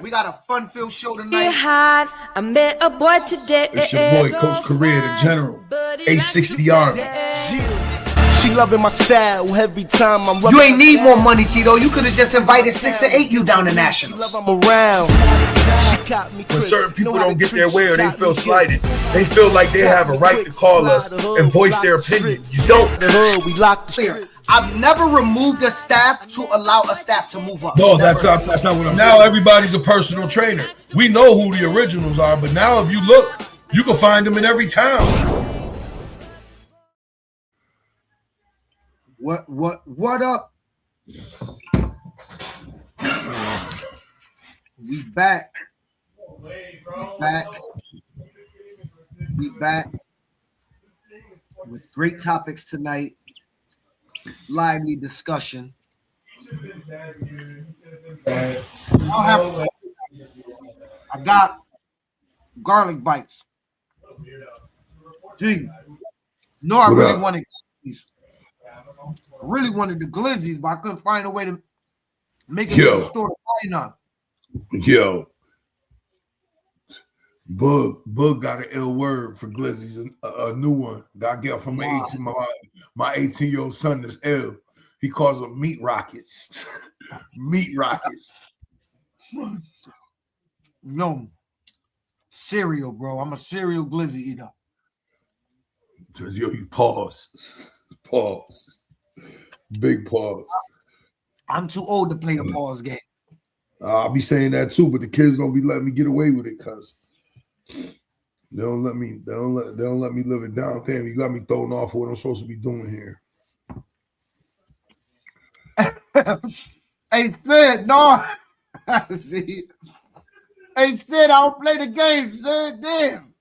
We got a fun-filled show tonight. I met a boy today. It's your boy, Coach Career, the General. 860 Army. She loving my style every time I'm. You ain't need more money, Tito. You could have just invited 6 or 8 you down to nationals. I'm around. When certain people don't get their way or they feel slighted, they feel like they have a right to call us and voice their opinion. You don't. We locked the Clear. I've never removed a staff to allow a staff to move up. No, that's not what I'm saying. Now everybody's a personal trainer. We know who the originals are, but now if you look, you can find them in every town. What up? We back. We back with great topics tonight. Lively discussion. I got garlic bites. Gee, no, I really wanted these. I really wanted the glizzies, but I couldn't find a way to make it in the store to buy none. Yo, Bug got an ill word for glizzies, a new one that I get from my 18-year-old son is ill. He calls them meat rockets. Meat rockets. No, cereal, bro. I'm a cereal glizzy eater. Yo, you pause. Big pause. I'm too old to play the pause game. I'll be saying that too, but the kids don't be letting me get away with it because they don't let me live it down. Damn, you got me thrown off what I'm supposed to be doing here. Hey Sid, no. See. Hey Sid, I don't play the game, Sid. Damn.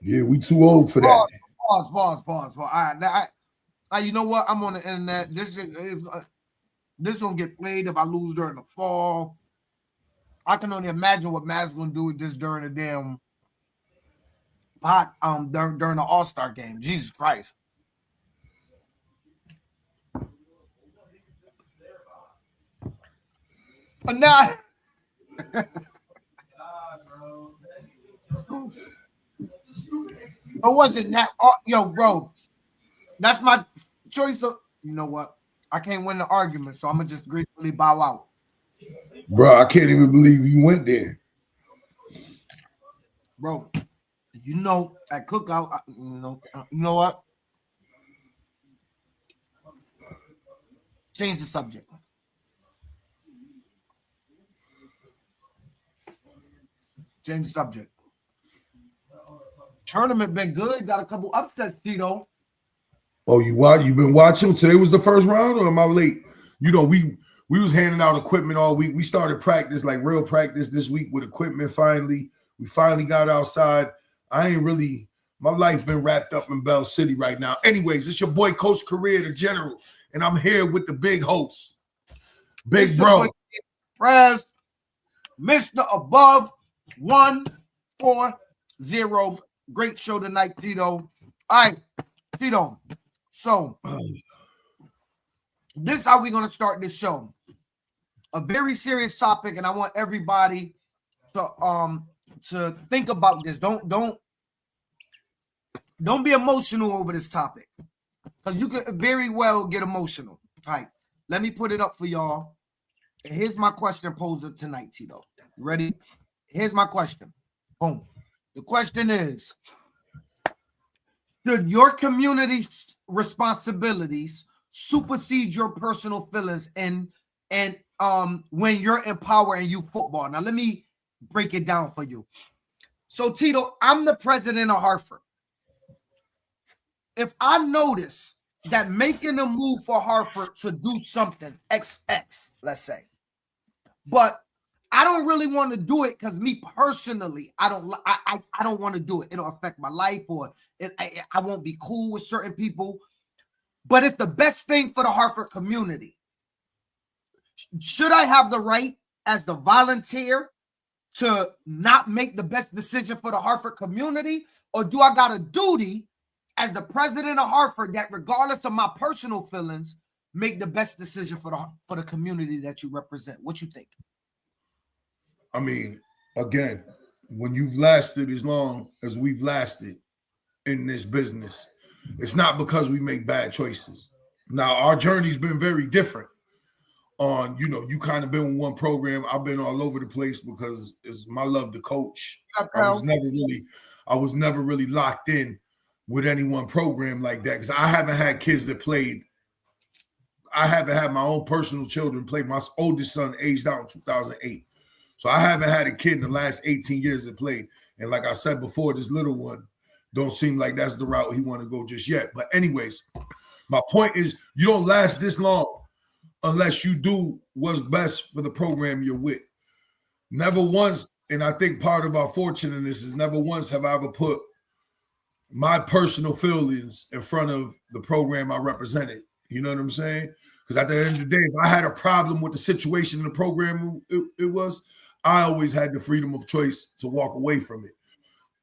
Yeah, we too old for that. Pause. All right, you know what? I'm on the internet. This gonna get played if I lose during the fall. I can only imagine what Matt's gonna do just during the damn pot during the All-Star game. Jesus Christ. But now it wasn't that. Yo, bro, that's my choice of. You know what? I can't win the argument, so I'm gonna just gracefully bow out. Bro, I can't even believe you went there. Bro, you know, at cookout, you know what? Change the subject. Tournament been good. Got a couple upsets, Tito. Oh, you been watching? Today was the first round, or am I late? You know, we was handing out equipment all week. We started practice, like real practice this week with equipment finally. We finally got outside. My life been wrapped up in Bell City right now. Anyways, it's your boy Coach Career, the General, and I'm here with the big host, Big Bro. Prez, Mr. Above 140. Great show tonight, Tito. All right, Tito. So this is how we're gonna start this show. A very serious topic, and I want everybody to think about this. Don't be emotional over this topic, because you could very well get emotional. All right, let me put it up for y'all. And here's my question posed tonight, Tito. You ready? Here's my question. Boom. The question is, should your community's responsibilities supersede your personal feelings and when you're in power and you football? Now, let me break it down for you. So, Tito, I'm the president of Hartford. If I notice that making a move for Hartford to do something XX, let's say, but I don't really want to do it because me personally, I don't want to do it. It'll affect my life, or I won't be cool with certain people. But it's the best thing for the Hartford community. Should I have the right as the volunteer to not make the best decision for the Hartford community, or do I got a duty as the president of Hartford that, regardless of my personal feelings, make the best decision for the community that you represent? What you think? I mean, again, when you've lasted as long as we've lasted in this business, it's not because we make bad choices. Now, our journey's been very different. You kind of been with one program. I've been all over the place because it's my love to coach. I was never really locked in with any one program like that because I haven't had kids that played. I haven't had my own personal children play. My oldest son aged out in 2008. So I haven't had a kid in the last 18 years that played. And like I said before, this little one don't seem like that's the route he want to go just yet. But anyways, my point is you don't last this long unless you do what's best for the program you're with. Never once, and I think part of our fortune in this is never once have I ever put my personal feelings in front of the program I represented. You know what I'm saying? Because at the end of the day, if I had a problem with the situation in the program it was, I always had the freedom of choice to walk away from it.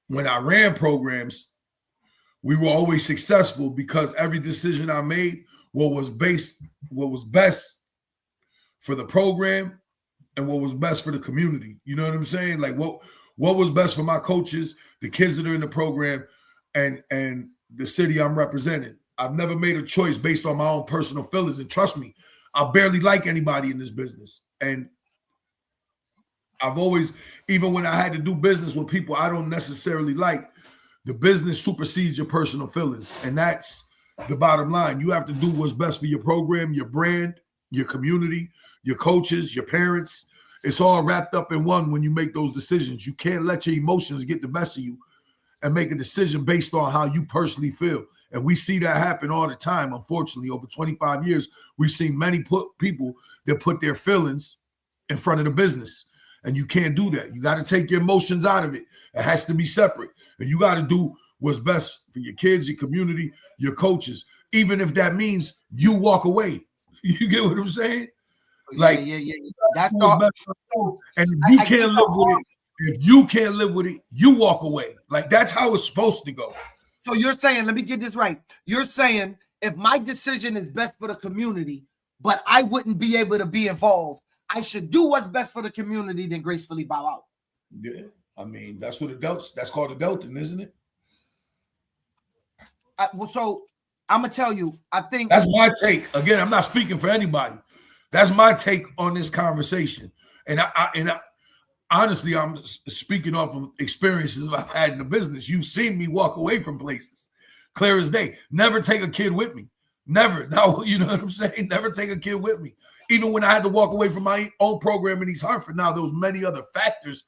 When I ran programs, we were always successful because every decision I made, what was best for the program and what was best for the community. You know what I'm saying? Like what was best for my coaches, the kids that are in the program, and the city I'm representing. I've never made a choice based on my own personal feelings. And trust me, I barely like anybody in this business. And I've always, even when I had to do business with people I don't necessarily like, the business supersedes your personal feelings. And that's the bottom line. You have to do what's best for your program, your brand, your community, your coaches, your parents. It's all wrapped up in one when you make those decisions. You can't let your emotions get the best of you and make a decision based on how you personally feel. And we see that happen all the time. Unfortunately, over 25 years, we've seen many people that put their feelings in front of the business. And you can't do that. You got to take your emotions out of it. It has to be separate. And you got to do what's best for your kids, your community, your coaches, even if that means you walk away. You get what I'm saying? Like, yeah. That's all. And if you can't live with it, you walk away. Like, that's how it's supposed to go. So you're saying, let me get this right. You're saying if my decision is best for the community, but I wouldn't be able to be involved, I should do what's best for the community, then gracefully bow out. Yeah, I mean, that's called adulting, isn't it? So I'm gonna tell you, I think that's my take. Again, I'm not speaking for anybody. That's my take on this conversation. And I honestly, I'm speaking off of experiences I've had in the business. You've seen me walk away from places, clear as day. Never take a kid with me. Never. Now, you know what I'm saying? Never take a kid with me. Even when I had to walk away from my own program in East Hartford. Now, there was many other factors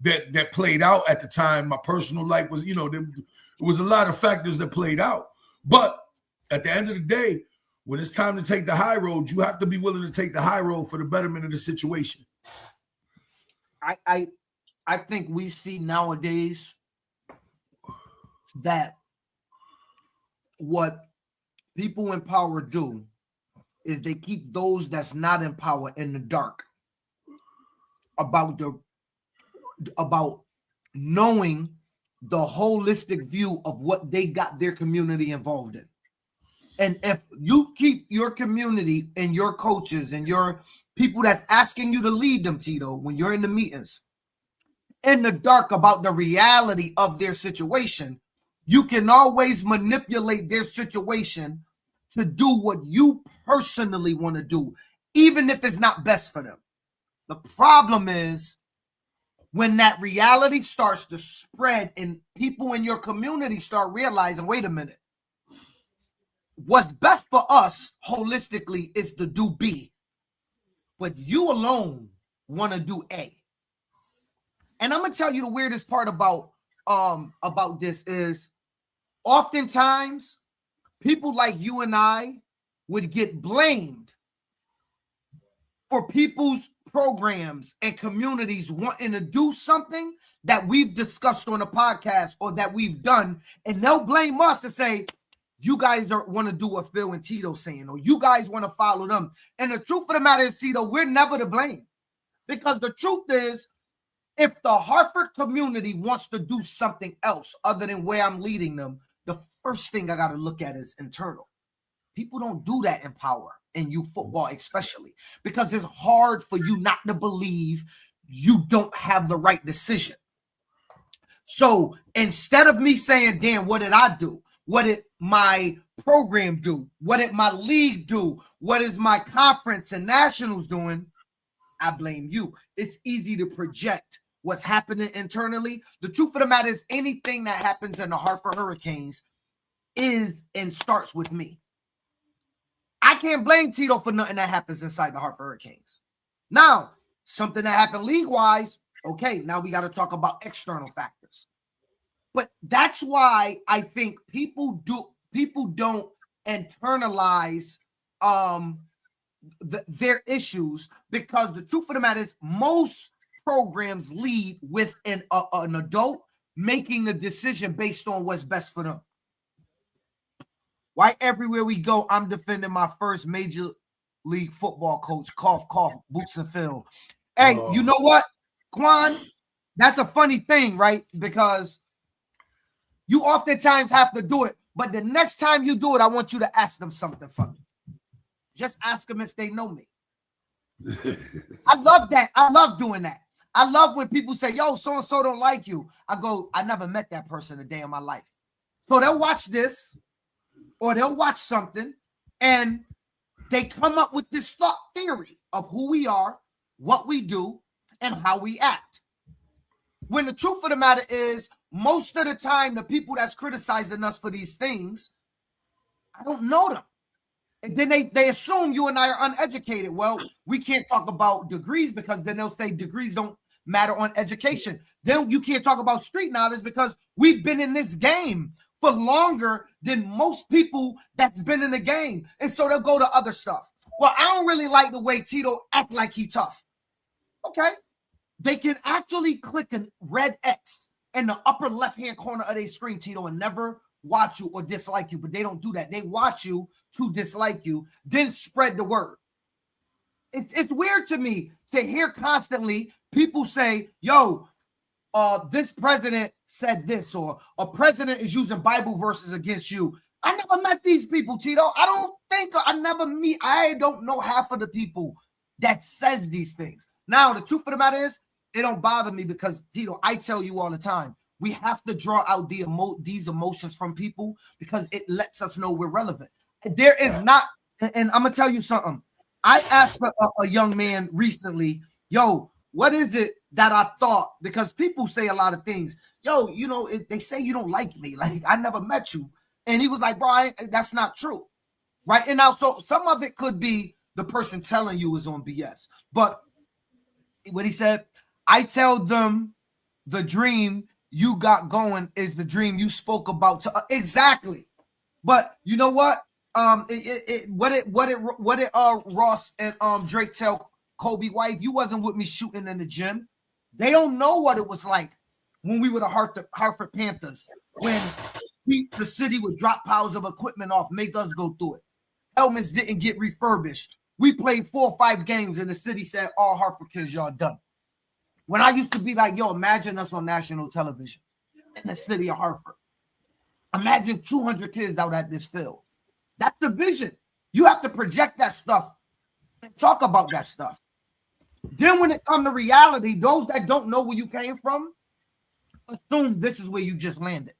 that played out at the time. My personal life was, there was a lot of factors that played out. But at the end of the day, when it's time to take the high road, you have to be willing to take the high road for the betterment of the situation. I think we see nowadays that what people in power do is they keep those that's not in power in the dark about knowing the holistic view of what they got their community involved in. And if you keep your community and your coaches and your people that's asking you to lead them, Tito, when you're in the meetings, in the dark about the reality of their situation, you can always manipulate their situation to do what you personally want to do, even if it's not best for them. The problem is when that reality starts to spread and people in your community start realizing, wait a minute, what's best for us holistically is to do B, but you alone want to do A. And I'm going to tell you the weirdest part about this is oftentimes people like you and I would get blamed for people's programs and communities wanting to do something that we've discussed on a podcast or that we've done, and they'll blame us and say, you guys don't want to do what Phil and Tito's saying, or you guys want to follow them. And the truth of the matter is, Tito, we're never to blame. Because the truth is, if the Hartford community wants to do something else other than where I'm leading them, the first thing I got to look at is internal. People don't do that in power, in youth football especially, because it's hard for you not to believe you don't have the right decision. So instead of me saying, damn, what did I do? What did my program do? What did my league do? What is my conference and nationals doing? I blame you. It's easy to project what's happening internally. The truth of the matter is anything that happens in the Hartford Hurricanes is and starts with me. I can't blame Tito for nothing that happens inside the Hartford Hurricanes. Now, something that happened league-wise, okay, now we got to talk about external factors. But that's why I think people don't internalize their issues, because the truth of the matter is most programs lead with an adult making the decision based on what's best for them. Why everywhere we go, I'm defending my first major league football coach, cough, cough, boots and Phil. Hey, you know what, Quan? That's a funny thing, right? Because you oftentimes have to do it, but the next time you do it, I want you to ask them something from me. Just ask them if they know me. I love that. I love doing that. I love when people say, yo, so-and-so don't like you. I go, I never met that person a day in my life. So they'll watch this or they'll watch something and they come up with this thought theory of who we are, what we do, and how we act. When the truth of the matter is, most of the time, the people that's criticizing us for these things, I don't know them. And then they assume you and I are uneducated. Well, we can't talk about degrees because then they'll say degrees don't matter on education. Then you can't talk about street knowledge because we've been in this game for longer than most people that's been in the game. And so they'll go to other stuff. Well, I don't really like the way Tito act like he tough. Okay. They can actually click a red X in the upper left-hand corner of their screen, Tito, and never watch you or dislike you, but they don't do that. They watch you to dislike you, then spread the word. It's weird to me to hear constantly people say, yo, this president said this, or a president is using Bible verses against you. I never met these people, Tito. I don't know half of the people that says these things. Now, the truth of the matter is, it don't bother me because, Tito, I tell you all the time, we have to draw out these emotions from people because it lets us know we're relevant. There is not, and I'm going to tell you something. I asked a young man recently, yo, what is it that I thought? Because people say a lot of things. Yo, you know, they say you don't like me. Like, I never met you. And he was like, Brian, that's not true. Right? And now, so some of it could be the person telling you is on BS. But what he said, I tell them the dream you got going is the dream you spoke about. Exactly. But you know what? What did Ross and Drake tell Kobe wife? You wasn't with me shooting in the gym. They don't know what it was like when we were the Hartford Panthers, when the city would drop piles of equipment off, make us go through it. Helmets didn't get refurbished. We played 4 or 5 games and the city said, all Hartford kids, y'all done. When I used to be like, yo, imagine us on national television in the city of Hartford. Imagine 200 kids out at this field. That's the vision. You have to project that stuff and talk about that stuff. Then when it comes to reality, those that don't know where you came from assume this is where you just landed.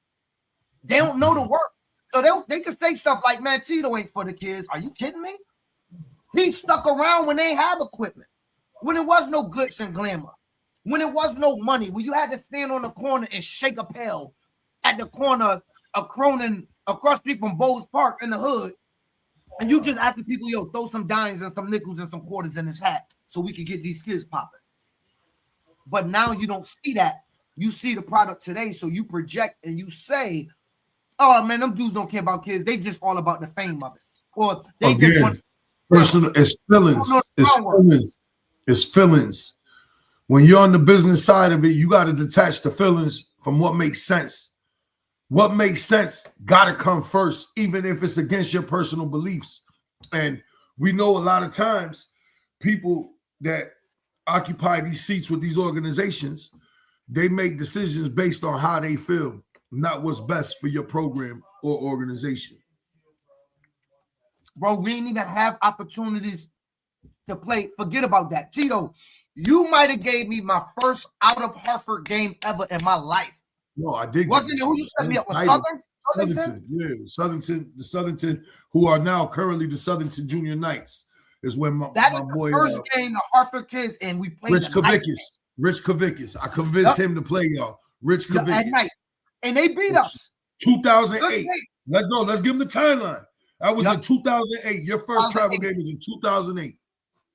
They don't know the work. So they can say stuff like, man, Tito ain't for the kids. Are you kidding me? He stuck around when they have equipment, when there was no glitz and glamour, when there was no money, when you had to stand on the corner and shake a pail at the corner of Cronin across the street from Bowes Park in the hood, and you just asking people, yo, throw some dimes and some nickels and some quarters in his hat so we can get these kids popping. But now you don't see that. You see the product today, so you project and you say, oh, man, them dudes don't care about kids. They just all about the fame of it. Or they just want personal. It's feelings. It's feelings. It's feelings. When you're on the business side of it, you got to detach the feelings from what makes sense. What makes sense got to come first, even if it's against your personal beliefs. And we know a lot of times people that occupy these seats with these organizations, they make decisions based on how they feel, not what's best for your program or organization. Bro, we ain't even have opportunities to play. Forget about that. Tito, You might have gave me my first out of Hartford game ever in my life. No, I did. Wasn't it who you set me up with? Southern? Yeah, the Southington, who are now currently the Southington Junior Knights, is when my boy first game the Hartford kids, and we played Rich Kavickas. I convinced him to play y'all. Rich Kavickas at night, and they beat us. 2008. Let's go. Let's give them the timeline. That was in 2008. Your first travel game was in 2008.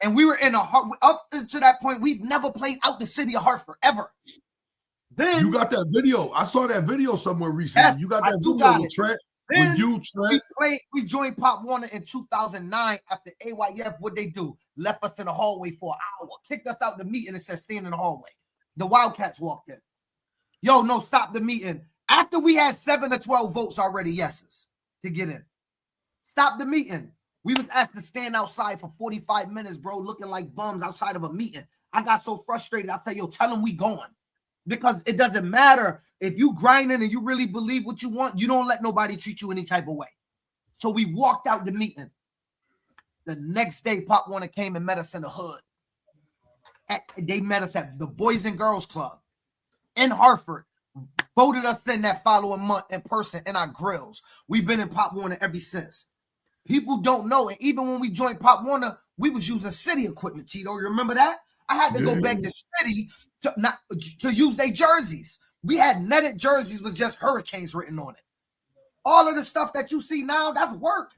And we were in up to that point. We've never played out the city of Hartford ever. Then you got that video. I saw that video somewhere recently. You got that video with Trent. Then with you, Trent. We joined Pop Warner in 2009 after AYF. What they do? Left us in the hallway for an hour, kicked us out the meeting, and said, "Stand in the hallway." The Wildcats walked in. Yo, no, stop the meeting. After we had 7 to 12 votes already, yeses, to get in. Stop the meeting. We was asked to stand outside for 45 minutes, bro, looking like bums outside of a meeting. I got so frustrated. I said, yo, tell them we going. Because it doesn't matter. If you grinding and you really believe what you want, you don't let nobody treat you any type of way. So we walked out the meeting. The next day, Pop Warner came and met us in the hood. They met us at the Boys and Girls Club in Hartford. Voted us in that following month in person in our grills. We've been in Pop Warner ever since. People don't know. And even when we joined Pop Warner, we was using city equipment, Tito. You remember that? I had to go back to city to use their jerseys. We had netted jerseys with just Hurricanes written on it. All of the stuff that you see now, that's work.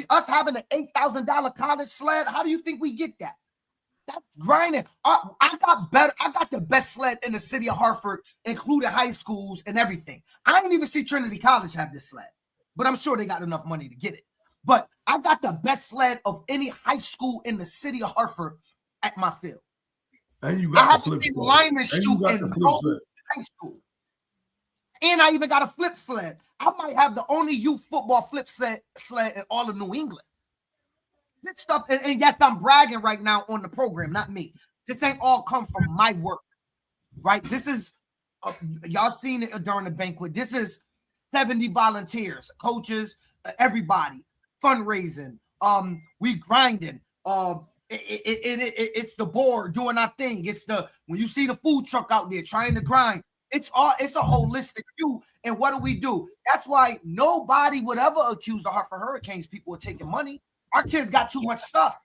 Us having an $8,000 college sled, how do you think we get that? That's grinding. I got the best sled in the city of Hartford, including high schools and everything. I didn't even see Trinity College have this sled, but I'm sure they got enough money to get it. But I got the best sled of any high school in the city of Hartford at my field. And you got I haven't seen linemen shoot in no high school. And I even got a flip sled. I might have the only youth football flip sled in all of New England. This stuff, and yes, I'm bragging right now on the program, not me. This ain't all come from my work, right? This is, y'all seen it during the banquet. This is 70 volunteers, coaches, everybody, fundraising. We grinding. It's the board doing our thing. It's when you see the food truck out there trying to grind. It's a holistic view. And what do? That's why nobody would ever accuse the Hartford Hurricanes people of taking money. Our kids got too much stuff.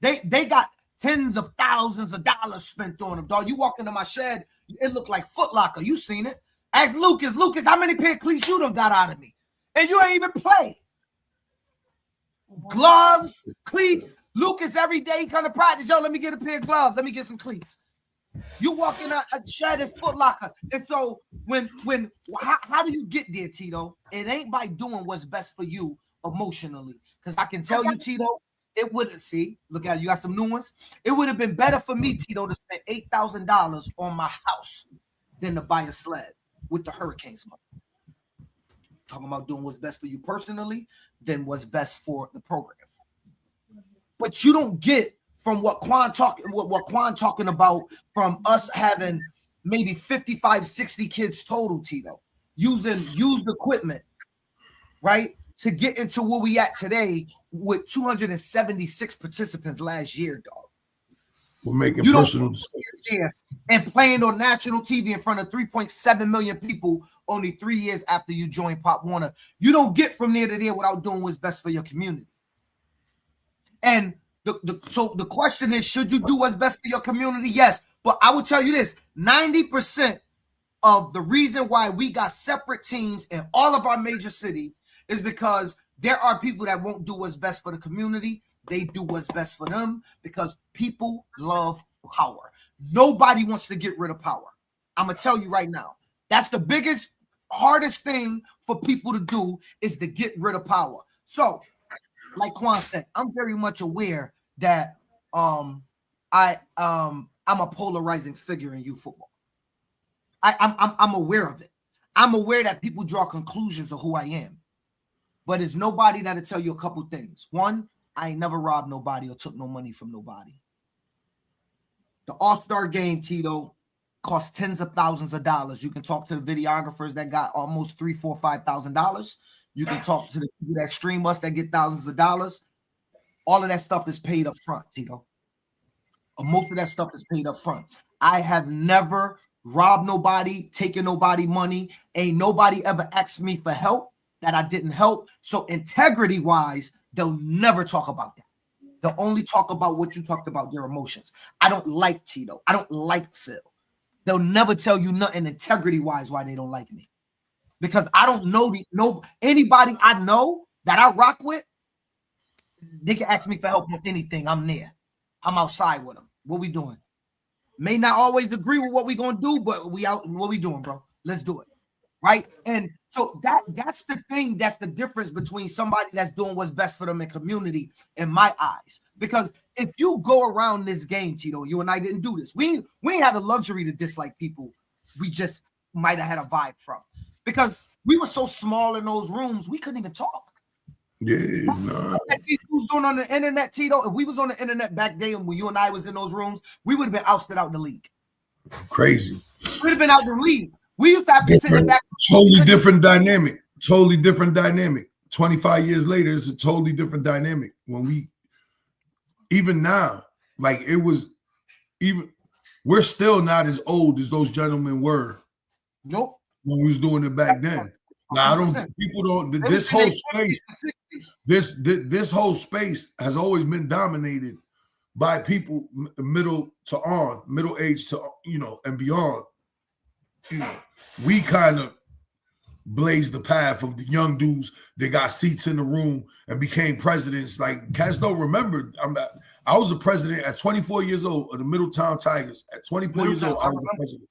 They got tens of thousands of dollars spent on them, dog. You walk into my shed, it looked like Foot Locker. You seen it. Ask Lucas, how many pair of cleats you done got out of me? And you ain't even play. Gloves, cleats. Lucas every day kind of practice. Yo, let me get a pair of gloves. Let me get some cleats. You walk in a shed at Foot Locker. And so how do you get there, Tito? It ain't by doing what's best for you emotionally. Because I can tell you, Tito, it would look at you got some new ones. It would have been better for me, Tito, to spend $8,000 on my house than to buy a sled with the Hurricanes money. Talking about doing what's best for you personally, than what's best for the program. But you don't get from what Quan talking about from us having maybe 55, 60 kids total, Tito, using used equipment, right? To get into where we at today with 276 participants last year, dog. We're making personal decisions. And playing on national TV in front of 3.7 million people only 3 years after you joined Pop Warner. You don't get from there to there without doing what's best for your community. And so the question is, should you do what's best for your community? Yes. But I will tell you this, 90% of the reason why we got separate teams in all of our major cities is because there are people that won't do what's best for the community. They do what's best for them because people love power. Nobody wants to get rid of power. I'm going to tell you right now. That's the biggest, hardest thing for people to do is to get rid of power. So, like Quan said, I'm very much aware that I'm a polarizing figure in youth football. I'm aware of it. I'm aware that people draw conclusions of who I am. But it's nobody that'll tell you a couple things. One, I ain't never robbed nobody or took no money from nobody. The All-Star game, Tito, cost tens of thousands of dollars. You can talk to the videographers that got almost $3,000, $4,000, $5,000. You can talk to the people that stream us that get thousands of dollars. All of that stuff is paid up front, Tito. Most of that stuff is paid up front. I have never robbed nobody, taken nobody money. Ain't nobody ever asked me for help that I didn't help. So integrity wise, they'll never talk about that. They'll only talk about what you talked about, your emotions. I don't like Tito. I don't like Phil. They'll never tell you nothing integrity wise why they don't like me. Because I don't know anybody I know that I rock with, they can ask me for help with anything. I'm there. I'm outside with them. What we doing? May not always agree with what we gonna do, but we out. What we doing, bro? Let's do it, right? And so that's the thing. That's the difference between somebody that's doing what's best for them in community, in my eyes. Because if you go around this game, Tito, you and I didn't do this. We ain't had the luxury to dislike people. We just might have had a vibe from, because we were so small in those rooms, we couldn't even talk. Yeah, nah. Who's doing on the internet, Tito? If we was on the internet back then when you and I was in those rooms, we would have been ousted out the league. Crazy. We'd have been out the league. We used to have to sit in the back. Totally different dynamic. Totally different dynamic. 25 years later, it's a totally different dynamic. When we, even now, like it was, even we're still not as old as those gentlemen were. Nope. When we was doing it back then. Now, people don't, this whole space, this whole space has always been dominated by people middle age to, and beyond. We kind of blazed the path of the young dudes that got seats in the room and became presidents. Like, cats don't remember. I was a president at 24 years old of the Middletown Tigers. At 24 years old, I was the president.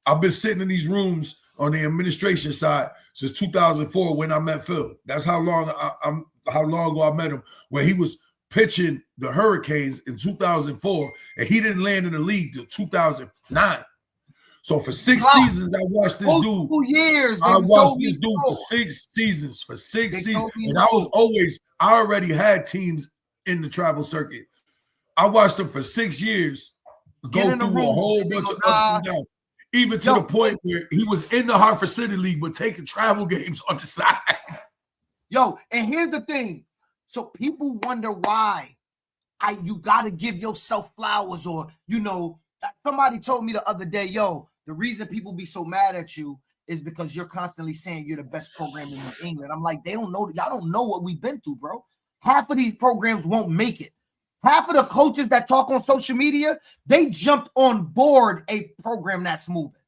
I've been sitting in these rooms on the administration side since 2004 when I met Phil. That's how long ago I met him, when he was pitching the Hurricanes in 2004, and he didn't land in the league till 2009. So for 6 seasons, I watched this dude. 2 years. I watched this dude for 6 seasons. For 6 seasons, and I already had teams in the travel circuit. I watched him for 6 years go through a whole bunch of ups and downs. Even to the point where he was in the Hartford City League, but taking travel games on the side. Yo, and here's the thing. So people wonder why you got to give yourself flowers, or, somebody told me the other day, yo, the reason people be so mad at you is because you're constantly saying you're the best program in New England. I'm like, they don't know. Y'all don't know what we've been through, bro. Half of these programs won't make it. Half of the coaches that talk on social media, they jumped on board a program that's moving.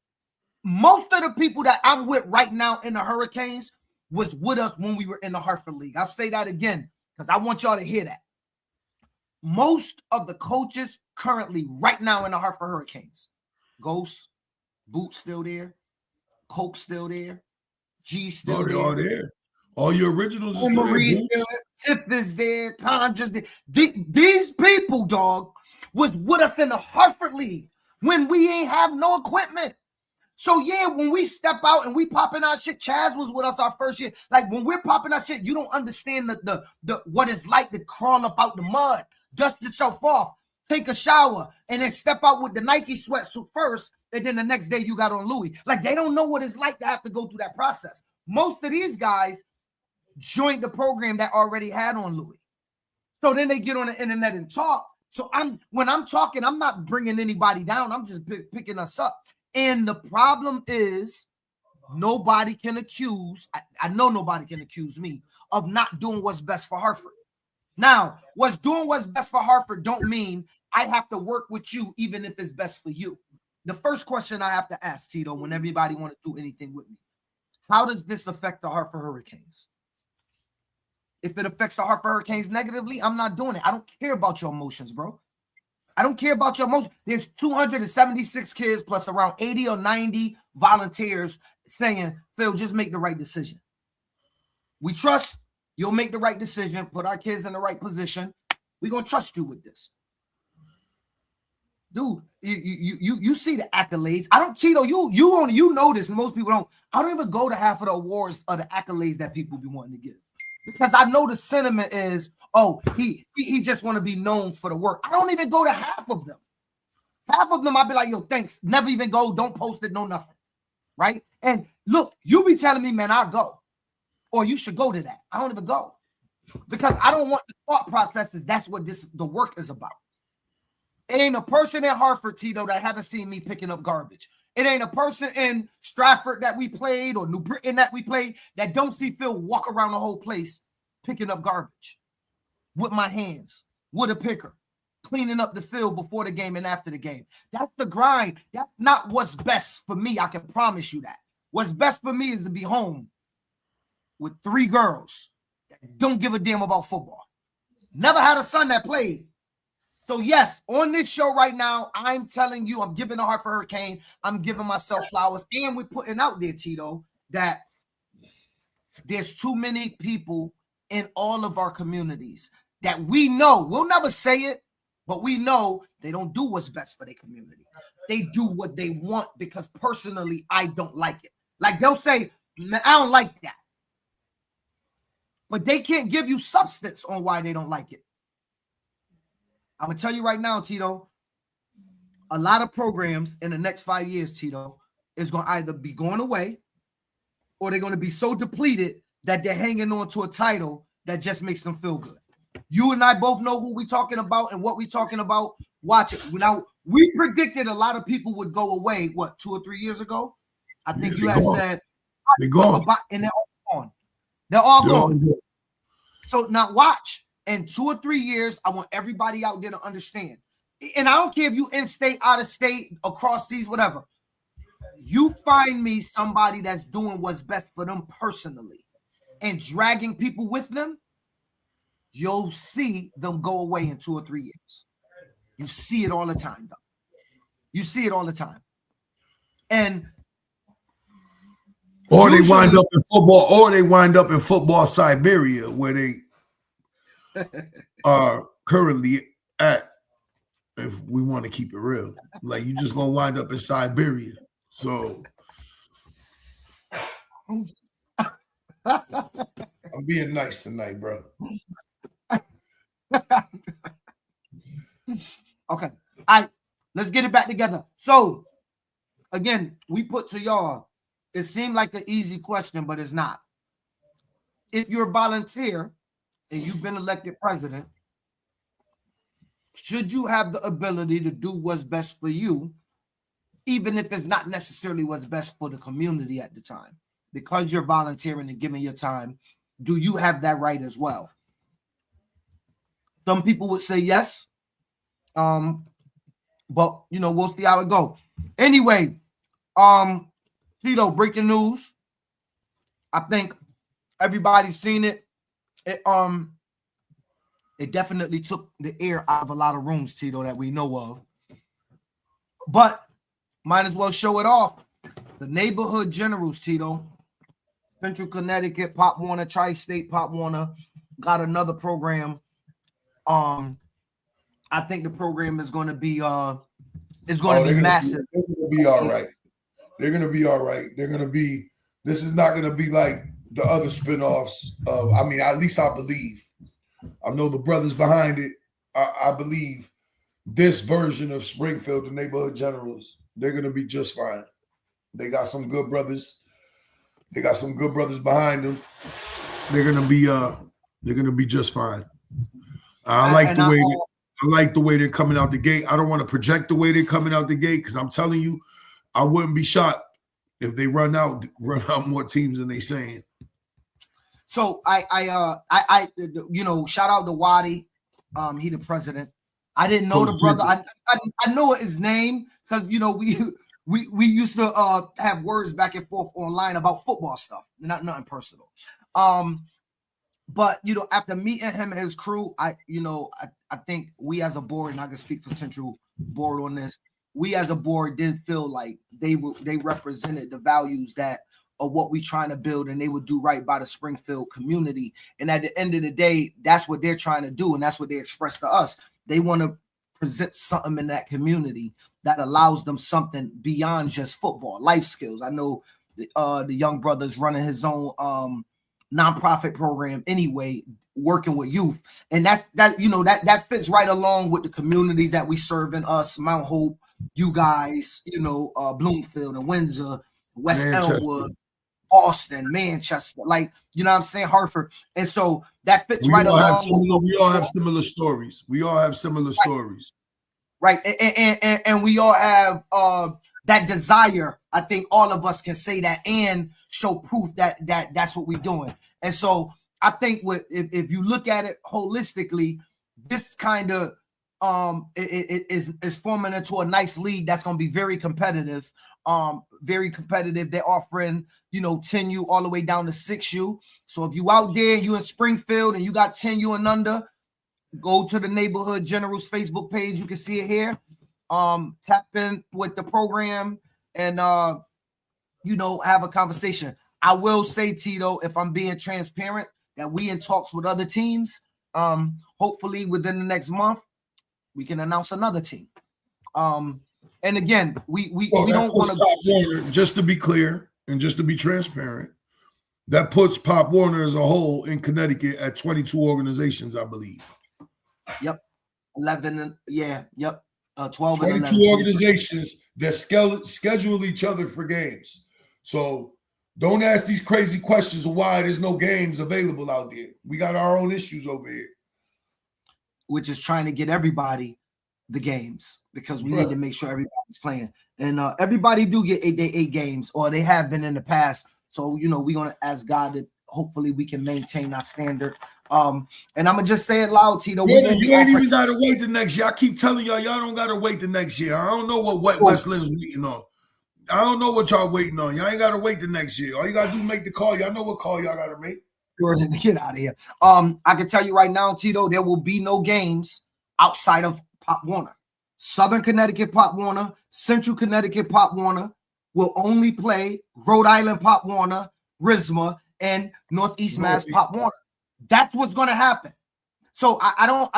Most of the people that I'm with right now in the Hurricanes was with us when we were in the Hartford League. I'll say that again because I want y'all to hear that. Most of the coaches currently right now in the Hartford Hurricanes, Ghost, Boot still there, Coke still there, G still there. All there. All your originals are still there. Tip is there. Conjures there. These people, dog, was with us in the Hartford League when we ain't have no equipment. So yeah, when we step out and we popping our shit, Chaz was with us our first year. Like when we're popping our shit, you don't understand the what it's like to crawl up out the mud, dust yourself off, take a shower, and then step out with the Nike sweatsuit first, and then the next day you got on Louis. Like they don't know what it's like to have to go through that process. Most of these guys joined the program that already had on Louis. So then they get on the internet and talk. So when I'm talking, I'm not bringing anybody down. I'm just picking us up. And the problem is nobody can accuse, I know nobody can accuse me of not doing what's best for Hartford. Now, what's best for Hartford don't mean I have to work with you even if it's best for you. The first question I have to ask, Tito, when everybody want to do anything with me, how does this affect the Hartford Hurricanes? If it affects the Hartford Hurricanes negatively, I'm not doing it. I don't care about your emotions, bro. I don't care about your emotions. There's 276 kids plus around 80 or 90 volunteers saying, Phil, just make the right decision. We trust you'll make the right decision, put our kids in the right position. We're going to trust you with this. Dude, you see the accolades. I don't, Tito, you know this, and most people don't. I don't even go to half of the awards or the accolades that people be wanting to give. Because I know the sentiment is, oh, he just want to be known for the work. I don't even go to half of them. Half of them, I'll be like, yo, thanks. Never even go. Don't post it. No, nothing. Right? And look, you be telling me, man, I'll go. Or you should go to that. I don't even go. Because I don't want the thought processes. That's what the work is about. It ain't a person in Hartford, Tito, that haven't seen me picking up garbage. It ain't a person in Stratford that we played or New Britain that we played that don't see Phil walk around the whole place picking up garbage with my hands, with a picker, cleaning up the field before the game and after the game. That's the grind. That's not what's best for me. I can promise you that. What's best for me is to be home with 3 girls that don't give a damn about football. Never had a son that played. So yes, on this show right now, I'm telling you, I'm giving a heart for Hurricane. I'm giving myself flowers. And we're putting out there, Tito, that there's too many people in all of our communities that we know, we'll never say it, but we know they don't do what's best for their community. They do what they want because personally, I don't like it. Like they'll say, I don't like that. But they can't give you substance on why they don't like it. I'm going to tell you right now, Tito, a lot of programs in the next 5 years, Tito, is going to either be going away or they're going to be so depleted that they're hanging on to a title that just makes them feel good. You and I both know who we're talking about and what we're talking about. Watch it. Now, we predicted a lot of people would go away, 2 or 3 years ago? I think you had said they're gone. And they're all gone. They're all gone. So now watch. In 2 or 3 years, I want everybody out there to understand. And I don't care if you in-state, out-of-state, across seas, whatever. You find me somebody that's doing what's best for them personally and dragging people with them, you'll see them go away in 2 or 3 years. You see it all the time, though. You see it all the time. And or they wind up in football Siberia, where they are currently at, if we want to keep it real. Like, you just gonna wind up in Siberia. So I'm being nice tonight, bro. Okay. All right. Let's get it back together. So again, we put to y'all, it seemed like an easy question, but it's not. If you're a volunteer and you've been elected president, should you have the ability to do what's best for you, even if it's not necessarily what's best for the community at the time? Because you're volunteering and giving your time, do you have that right as well? Some people would say yes. But we'll see how it goes. Anyway, Tito, breaking news. I think everybody's seen it. It definitely took the air out of a lot of rooms, Tito, that we know of. But might as well show it off. The neighborhood generals, Tito, Central Connecticut, Pop Warner, Tri-State, Pop Warner, got another program. I think the program is going to be massive. They're going to be all right. They're going to be all right. This is not going to be like the other spinoffs of, at least I believe. I know the brothers behind it. I believe this version of Springfield, the neighborhood generals, they're going to be just fine. They got some good brothers. They got some good brothers behind them. They're going to be just fine. I like the way they're coming out the gate. I don't want to project the way they're coming out the gate because I'm telling you, I wouldn't be shocked if they run out more teams than they saying. So I shout out to Wadi. He the president. I didn't know the brother. I know his name because we used to have words back and forth online about football stuff, nothing personal. But after meeting him and his crew, I think we as a board, and I can speak for Central Board on this, we as a board did feel like they represented the values that of what we trying to build, and they would do right by the Springfield community. And at the end of the day, that's what they're trying to do, and that's what they express to us. They want to present something in that community that allows them something beyond just football, life skills. I know the young brother's running his own nonprofit program anyway, working with youth, and that fits right along with the communities that we serve in us, Mount Hope, you guys, Bloomfield and Windsor, West Elmwood, Boston, Manchester, what I'm saying, Hartford. And so that fits right along. We all have similar stories. right? And we all have that desire. I think all of us can say that and show proof that that's what we're doing. And so I think if you look at it holistically, this kind of is forming into a nice league that's going to be very competitive. Very competitive. They're offering, 10U all the way down to 6U. So if you out there, you in Springfield and you got 10U and under, go to the Neighborhood Generals Facebook page. You can see it here. Tap in with the program and have a conversation. I will say, Tito, if I'm being transparent, that we in talks with other teams. Hopefully within the next month, we can announce another team. And again, we don't want to. Just to be clear and just to be transparent, that puts Pop Warner as a whole in Connecticut at 22 organizations, I believe. Yep, 11 and 12 and 11. 22 organizations that schedule each other for games. So don't ask these crazy questions of why there's no games available out there. We got our own issues over here. Which is trying to get everybody the games because we need to make sure everybody's playing. And everybody do get 8 games, or they have been in the past. So, we're going to ask God that hopefully we can maintain our standard. And I'm going to just say it loud, Tito. You ain't even got to wait the next year. I keep telling y'all don't got to wait the next year. I don't know what Westland's waiting on. I don't know what y'all waiting on. Y'all ain't got to wait the next year. All you got to do is make the call. Y'all know what call y'all got to make. Get out of here. I can tell you right now, Tito, there will be no games outside of Pop Warner. Southern Connecticut Pop Warner, Central Connecticut Pop Warner will only play Rhode Island Pop Warner, RISMA, and Northeast Mass Pop Warner. That's what's going to happen. So I don't.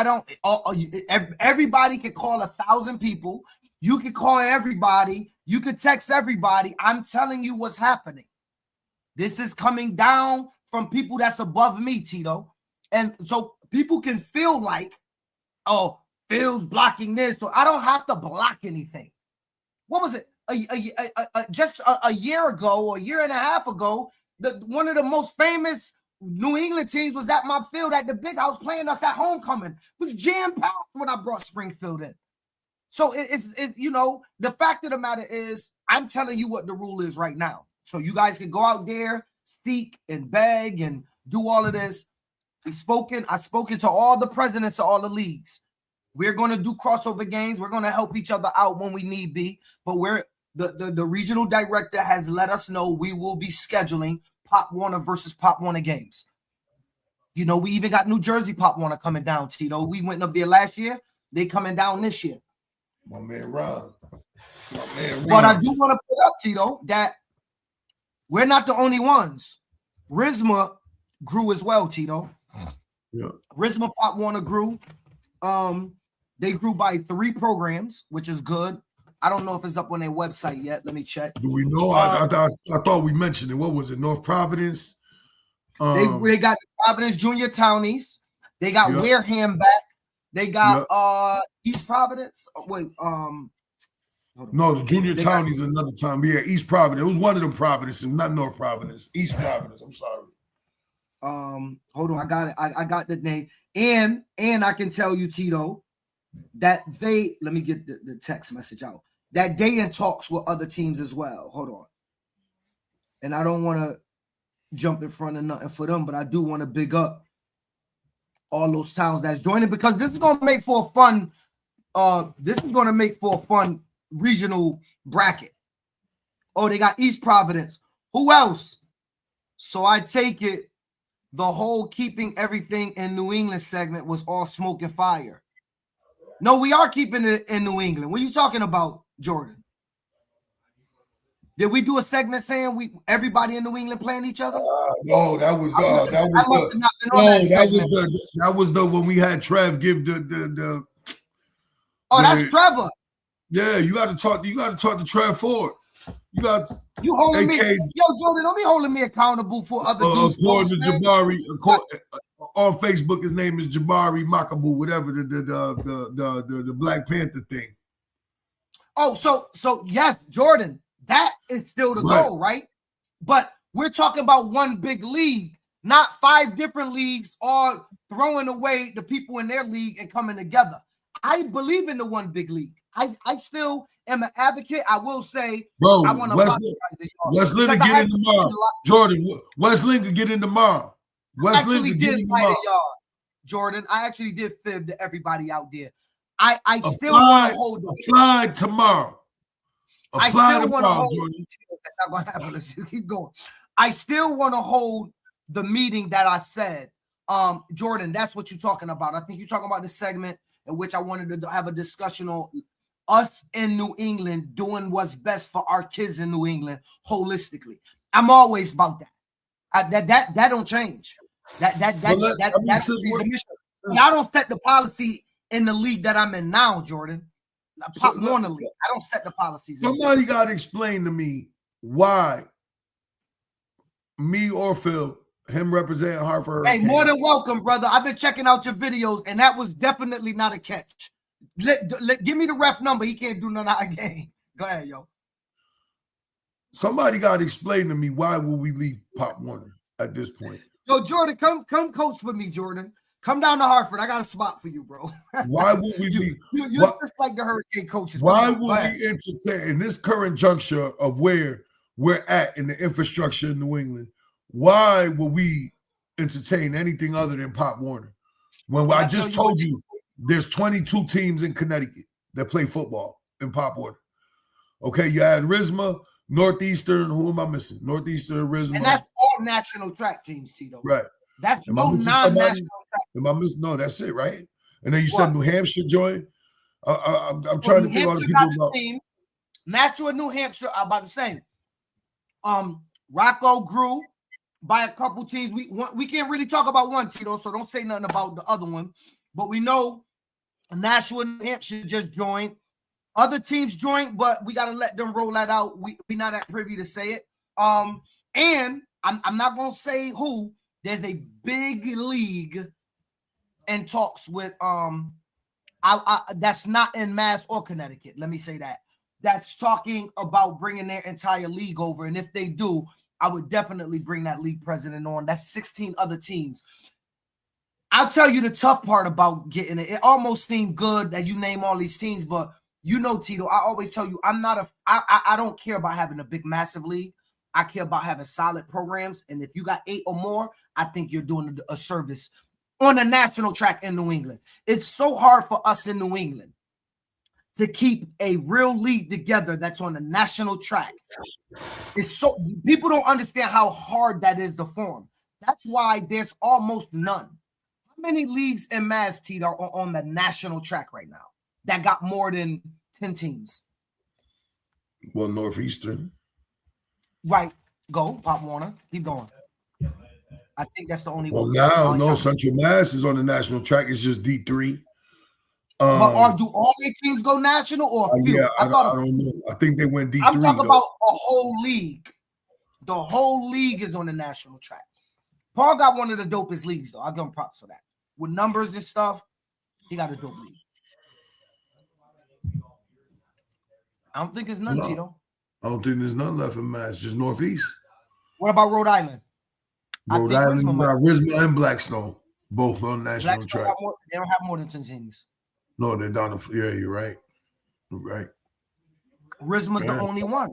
Everybody can call 1,000 people. You can call everybody. You can text everybody. I'm telling you what's happening. This is coming down from people that's above me, Tito. And so people can feel like, oh, Phil's blocking this. So I don't have to block anything. What was it? Just a year ago or a year and a half ago, one of the most famous New England teams was at my field at the Big House playing us at homecoming. It was jam-packed when I brought Springfield in. So it's the fact of the matter is I'm telling you what the rule is right now. So you guys can go out there, seek and beg and do all of this. I've spoken to all the presidents of all the leagues. We're going to do crossover games. We're going to help each other out when we need be. But the regional director has let us know we will be scheduling Pop Warner versus Pop Warner games. We even got New Jersey Pop Warner coming down, Tito. We went up there last year. They coming down this year. My man Ron. But I do want to put up, Tito, that we're not the only ones. RISMA grew as well, Tito. Yeah. RISMA Pop Warner grew. They grew by 3 programs, which is good. I don't know if it's up on their website yet. Let me check. Do we know? I thought we mentioned it. What was it? North Providence? They got Providence Junior Townies. They got Wareham back. They got East Providence. No, the Junior Townies another time. Yeah, East Providence. It was one of them Providence, not North Providence. East Providence. I'm sorry. Hold on. I got it. I got the name. And I can tell you, Tito, that let me get the text message out. That they in talks with other teams as well. Hold on. And I don't want to jump in front of nothing for them, but I do want to big up all those towns that's joining because this is going to make for a fun regional bracket. Oh, they got East Providence. Who else? So I take it the whole keeping everything in New England segment was all smoke and fire. No, we are keeping it in New England. What are you talking about, Jordan? Did we do a segment saying everybody in New England playing each other? No, that was when we had Trev give the. Oh, that's Trevor. Yeah, you got to talk to Trev Ford. You holding me, Jordan? Don't be holding me accountable for other dudes. According to Jabari, on Facebook, his name is Jabari Makabu, whatever the Black Panther thing. Oh, so yes, Jordan, that is still the goal, right? But we're talking about one big league, not 5 different leagues all throwing away the people in their league and coming together. I believe in the one big league. I still am an advocate. I will say, bro, I want to West Linda get in tomorrow. Jordan, West Linda get in tomorrow. West Linda get in tomorrow. Jordan, I actually did fib to everybody out there. I still want to hold apply tomorrow. I still want to hold. That's not gonna happen. Let's just keep going. I still want to hold the meeting that I said. Jordan, that's what you're talking about. I think you're talking about the segment in which I wanted to have a discussion on us in New England doing what's best for our kids in New England holistically. I'm always about that. That don't change. That's the mission. Y'all don't set the policy in the league that I'm in now, Jordan. Pop Warner League. I don't set the policies. Somebody got to explain to me why me or Phil, him representing Hartford. Hey, more than welcome, brother. I've been checking out your videos, and that was definitely not a catch. Give me the ref number. He can't do none of our games. Go ahead, yo. Somebody got to explain to me why will we leave Pop Warner at this point? Yo, Jordan, come coach with me, Jordan. Come down to Hartford. I got a spot for you, bro. Why would we leave? You're just like the Hurricane coaches. Why would we entertain in this current juncture of where we're at in the infrastructure in New England? Why would we entertain anything other than Pop Warner? When I just told you there's 22 teams in Connecticut that play football in Pop Warner. Okay, you had RISMA, Northeastern. Who am I missing? Northeastern, RISMA. And that's all national track teams, Tito. Right. That's no non-national track. Am I missing? No, that's it, right? And then you said New Hampshire joined. I'm trying to think all the people about. Nashua, New Hampshire are about the same. Rocco grew by a couple teams. We can't really talk about one, Tito, so don't say nothing about the other one. But we know Nashua, New Hampshire just joined. Other teams joined, but we got to let them roll that out. We not that privy to say it. And I'm not gonna say who. There's a big league and talks with that's not in Mass or Connecticut. Let me say that. That's talking about bringing their entire league over. And if they do, I would definitely bring that league president on. That's 16 other teams. I'll tell you the tough part about getting it. It almost seemed good that you name all these teams, but you know, Tito, I always tell you, I don't care about having a big, massive league. I care about having solid programs. And if you got 8 or more, I think you're doing a service on a national track in New England. It's so hard for us in New England to keep a real league together that's on a national track. It's so people don't understand how hard that is to form. That's why there's almost none. How many leagues in Mass, Tito, are on the national track right now that got more than 10 teams? Well, Northeastern. Right. Go, Pop Warner. Keep going. I think that's the only one. Well, now, Central Mass is on the national track. It's just D3. But do all 8 teams go national or a few? Yeah, I don't know. I think they went D3. I'm talking about a whole league. The whole league is on the national track. Paul got one of the dopest leagues, though. I'll give him props for that. With numbers and stuff, he got a dope league. I don't think it's none, Tito. I don't think there's none left in Mass. Just Northeast. What about Rhode Island? Rhode Island, RISMA and Blackstone, both on national track. They don't have more than 10 teams. No, they're down to you're right. Right. RISMA's the only one.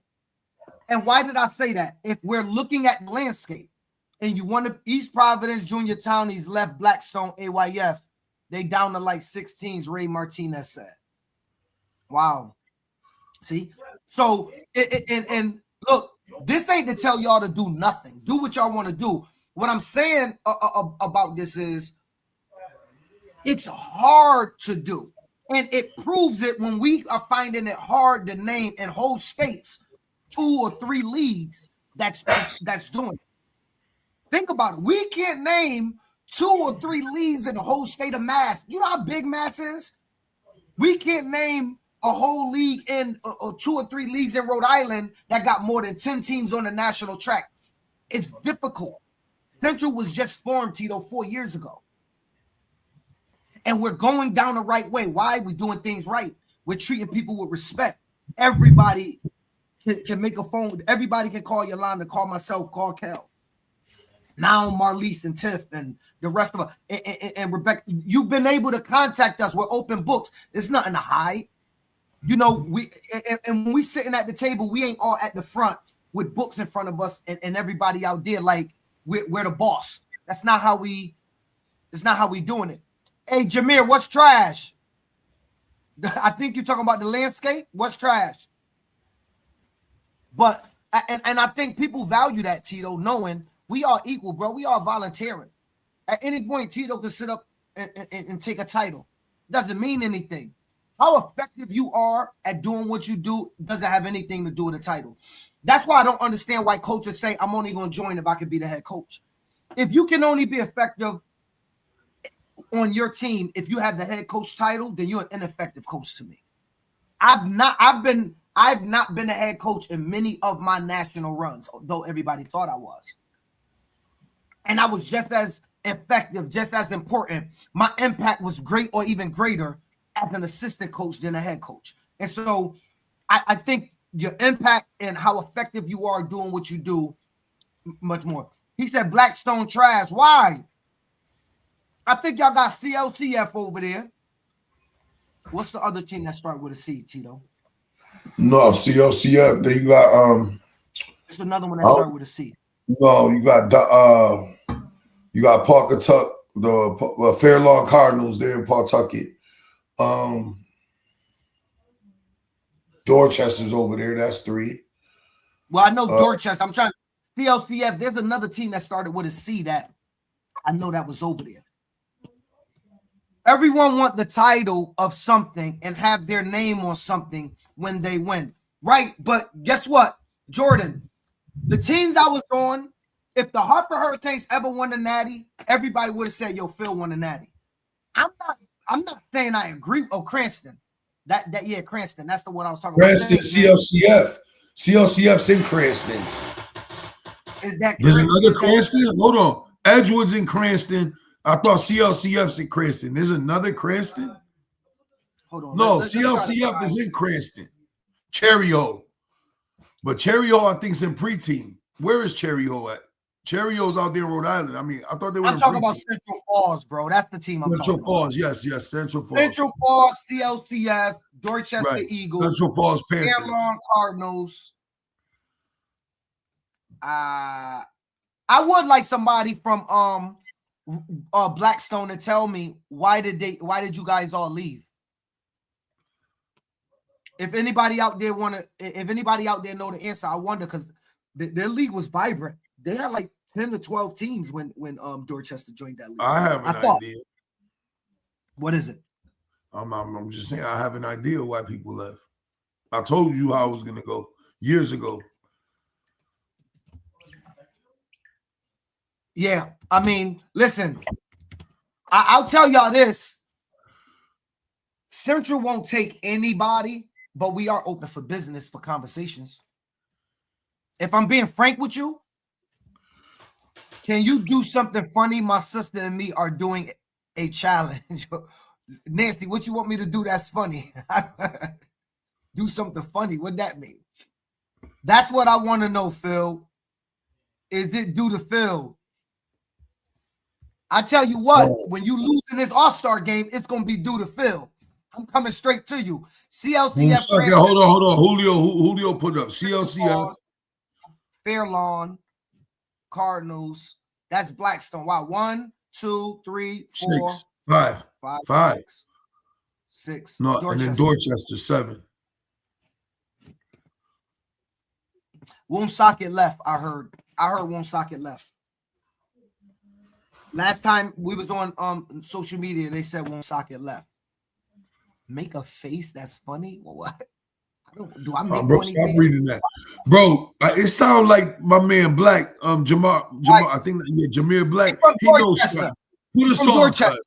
And why did I say that? If we're looking at the landscape and you want to East Providence, Junior Townies left Blackstone, AYF, they down to like 6 teams, Ray Martinez said. Wow. See? So, and look, this ain't to tell y'all to do nothing. Do what y'all want to do. What I'm saying about this is it's hard to do. And it proves it when we are finding it hard to name in whole states 2 or 3 leagues that's doing it. Think about it. We can't name 2 or 3 leagues in the whole state of Mass. You know how big Mass is? We can't name a whole league in 2 or 3 leagues in Rhode Island that got more than 10 teams on the national track. It's difficult. Central was just formed, Tito, 4 years ago. And we're going down the right way. Why? We're doing things right. We're treating people with respect. Everybody can make a phone. Everybody can call Yolanda, call myself, call Kel. Now Marlise and Tiff and the rest of us and Rebecca, you've been able to contact us. We're open books. There's nothing to hide. You know, and when we sitting at the table, we ain't all at the front with books in front of us and everybody out there like we're the boss. That's not how we doing it. Hey, Jameer, what's trash? I think you're talking about the landscape. What's trash? But and I think people value that, Tito, knowing we are equal, bro. We are volunteering. At any point, Tito can sit up and take a title. Doesn't mean anything. How effective you are at doing what you do doesn't have anything to do with a title. That's why I don't understand why coaches say, I'm only going to join if I can be the head coach. If you can only be effective on your team if you have the head coach title, then you're an ineffective coach to me. I've not been a head coach in many of my national runs, though everybody thought I was. And I was just as effective, just as important. My impact was great or even greater as an assistant coach than a head coach. And so I think your impact and how effective you are doing what you do much more. He said Blackstone trash. Why? I think y'all got CLCF over there. What's the other team that start with a C, Tito? No, CLCF. Then you got It's another one that start with a C. No, you got Pawcatuck, the Fair Lawn Cardinals. They're in Pawtucket. Dorchester's over there. That's 3. Well, I know Dorchester. I'm trying CLCF. There's another team that started with a C that I know that was over there. Everyone want the title of something and have their name on something when they win, right? But guess what, Jordan? The teams I was on, if the Hartford Hurricanes ever won the Natty, everybody would have said, "Yo, Phil won the Natty." I'm not saying I agree. Oh, Cranston, Cranston. That's the one I was talking about. Cranston, CLCF. CLCF's in Cranston. Is that there's another Cranston? Hold on, Edgewood's in Cranston. I thought CLCF's in Cranston. There's another Cranston? Hold on. No, CLCF is in Cranston. Cherry Hill. But Cherry Hill, I think, is in preteen. Where is Cherry Hill at? Cherry Hill's out there in Rhode Island. I mean, I thought they were. I'm talking about Central Falls, bro. That's the team I'm talking about. Central Falls, yes, Central Falls. Central Falls, CLCF, Dorchester Eagles, Central Falls Panthers, Fair Lawn Cardinals. I would like somebody from Blackstone to tell me why did you guys all leave? If anybody out there know the answer, I wonder, because their league was vibrant. They had like 10 to 12 teams when Dorchester joined that league. I have an idea. What is it? I'm just saying I have an idea why people left. I told you how I was gonna go years ago. Yeah, I mean, listen, I'll tell y'all this. Central won't take anybody, but we are open for business, for conversations. If I'm being frank with you, can you do something funny? My sister and me are doing a challenge. Nancy, what you want me to do that's funny? Do something funny. What'd that mean? That's what I want to know, Phil. Is it due to Phil? I tell you what, when you lose in this All-Star game, it's going to be due to Phil. I'm coming straight to you. CLCF. Hold on. Julio put up CLCF. Fair Lawn, Cardinals. That's Blackstone. Wow. 1, 2, 3, 4, 5. 6. No, and then Dorchester 7. Woonsocket left. I heard Woonsocket left. Last time we was on social media, they said Woonsocket left. Make a face that's funny? What? Do I make bro, funny stop faces? reading that, bro. It sounds like my man Black, Jamar. I think Jameer Black. He knows stuff. Put a song, cuz.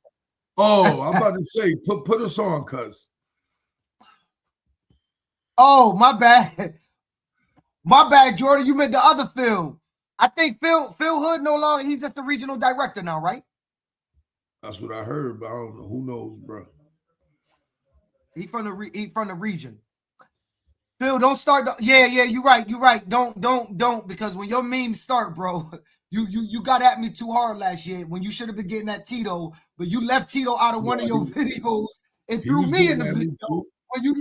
Oh, I'm about to say, put a song, cuz. Oh, my bad. My bad, Jordan. You meant the other Phil. I think Phil Hood no longer. He's just the regional director now, right? That's what I heard, but I don't know. Who knows, bro? He from the region. Phil, don't start. Yeah, you're right. You're right. Don't, because when your memes start, bro, you got at me too hard last year when you should have been getting that Tito, but you left Tito out of one of your videos and threw me in the video. When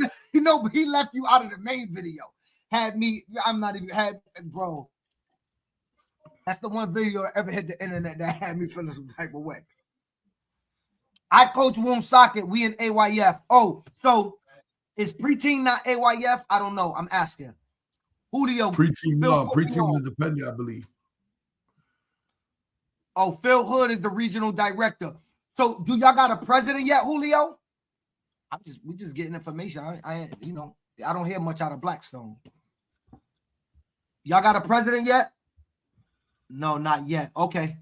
but he left you out of the main video. Had me, I'm not even had, bro. That's the one video that ever hit the internet that had me feeling some type of way. I coach Wound Socket. We in AYF. Oh, so is preteen not AYF? I don't know. I'm asking. Julio. Preteen, no. Preteen's independent, I believe. Oh, Phil Hood is the regional director. So do y'all got a president yet, Julio? We just getting information. I don't hear much out of Blackstone. Y'all got a president yet? No, not yet. Okay.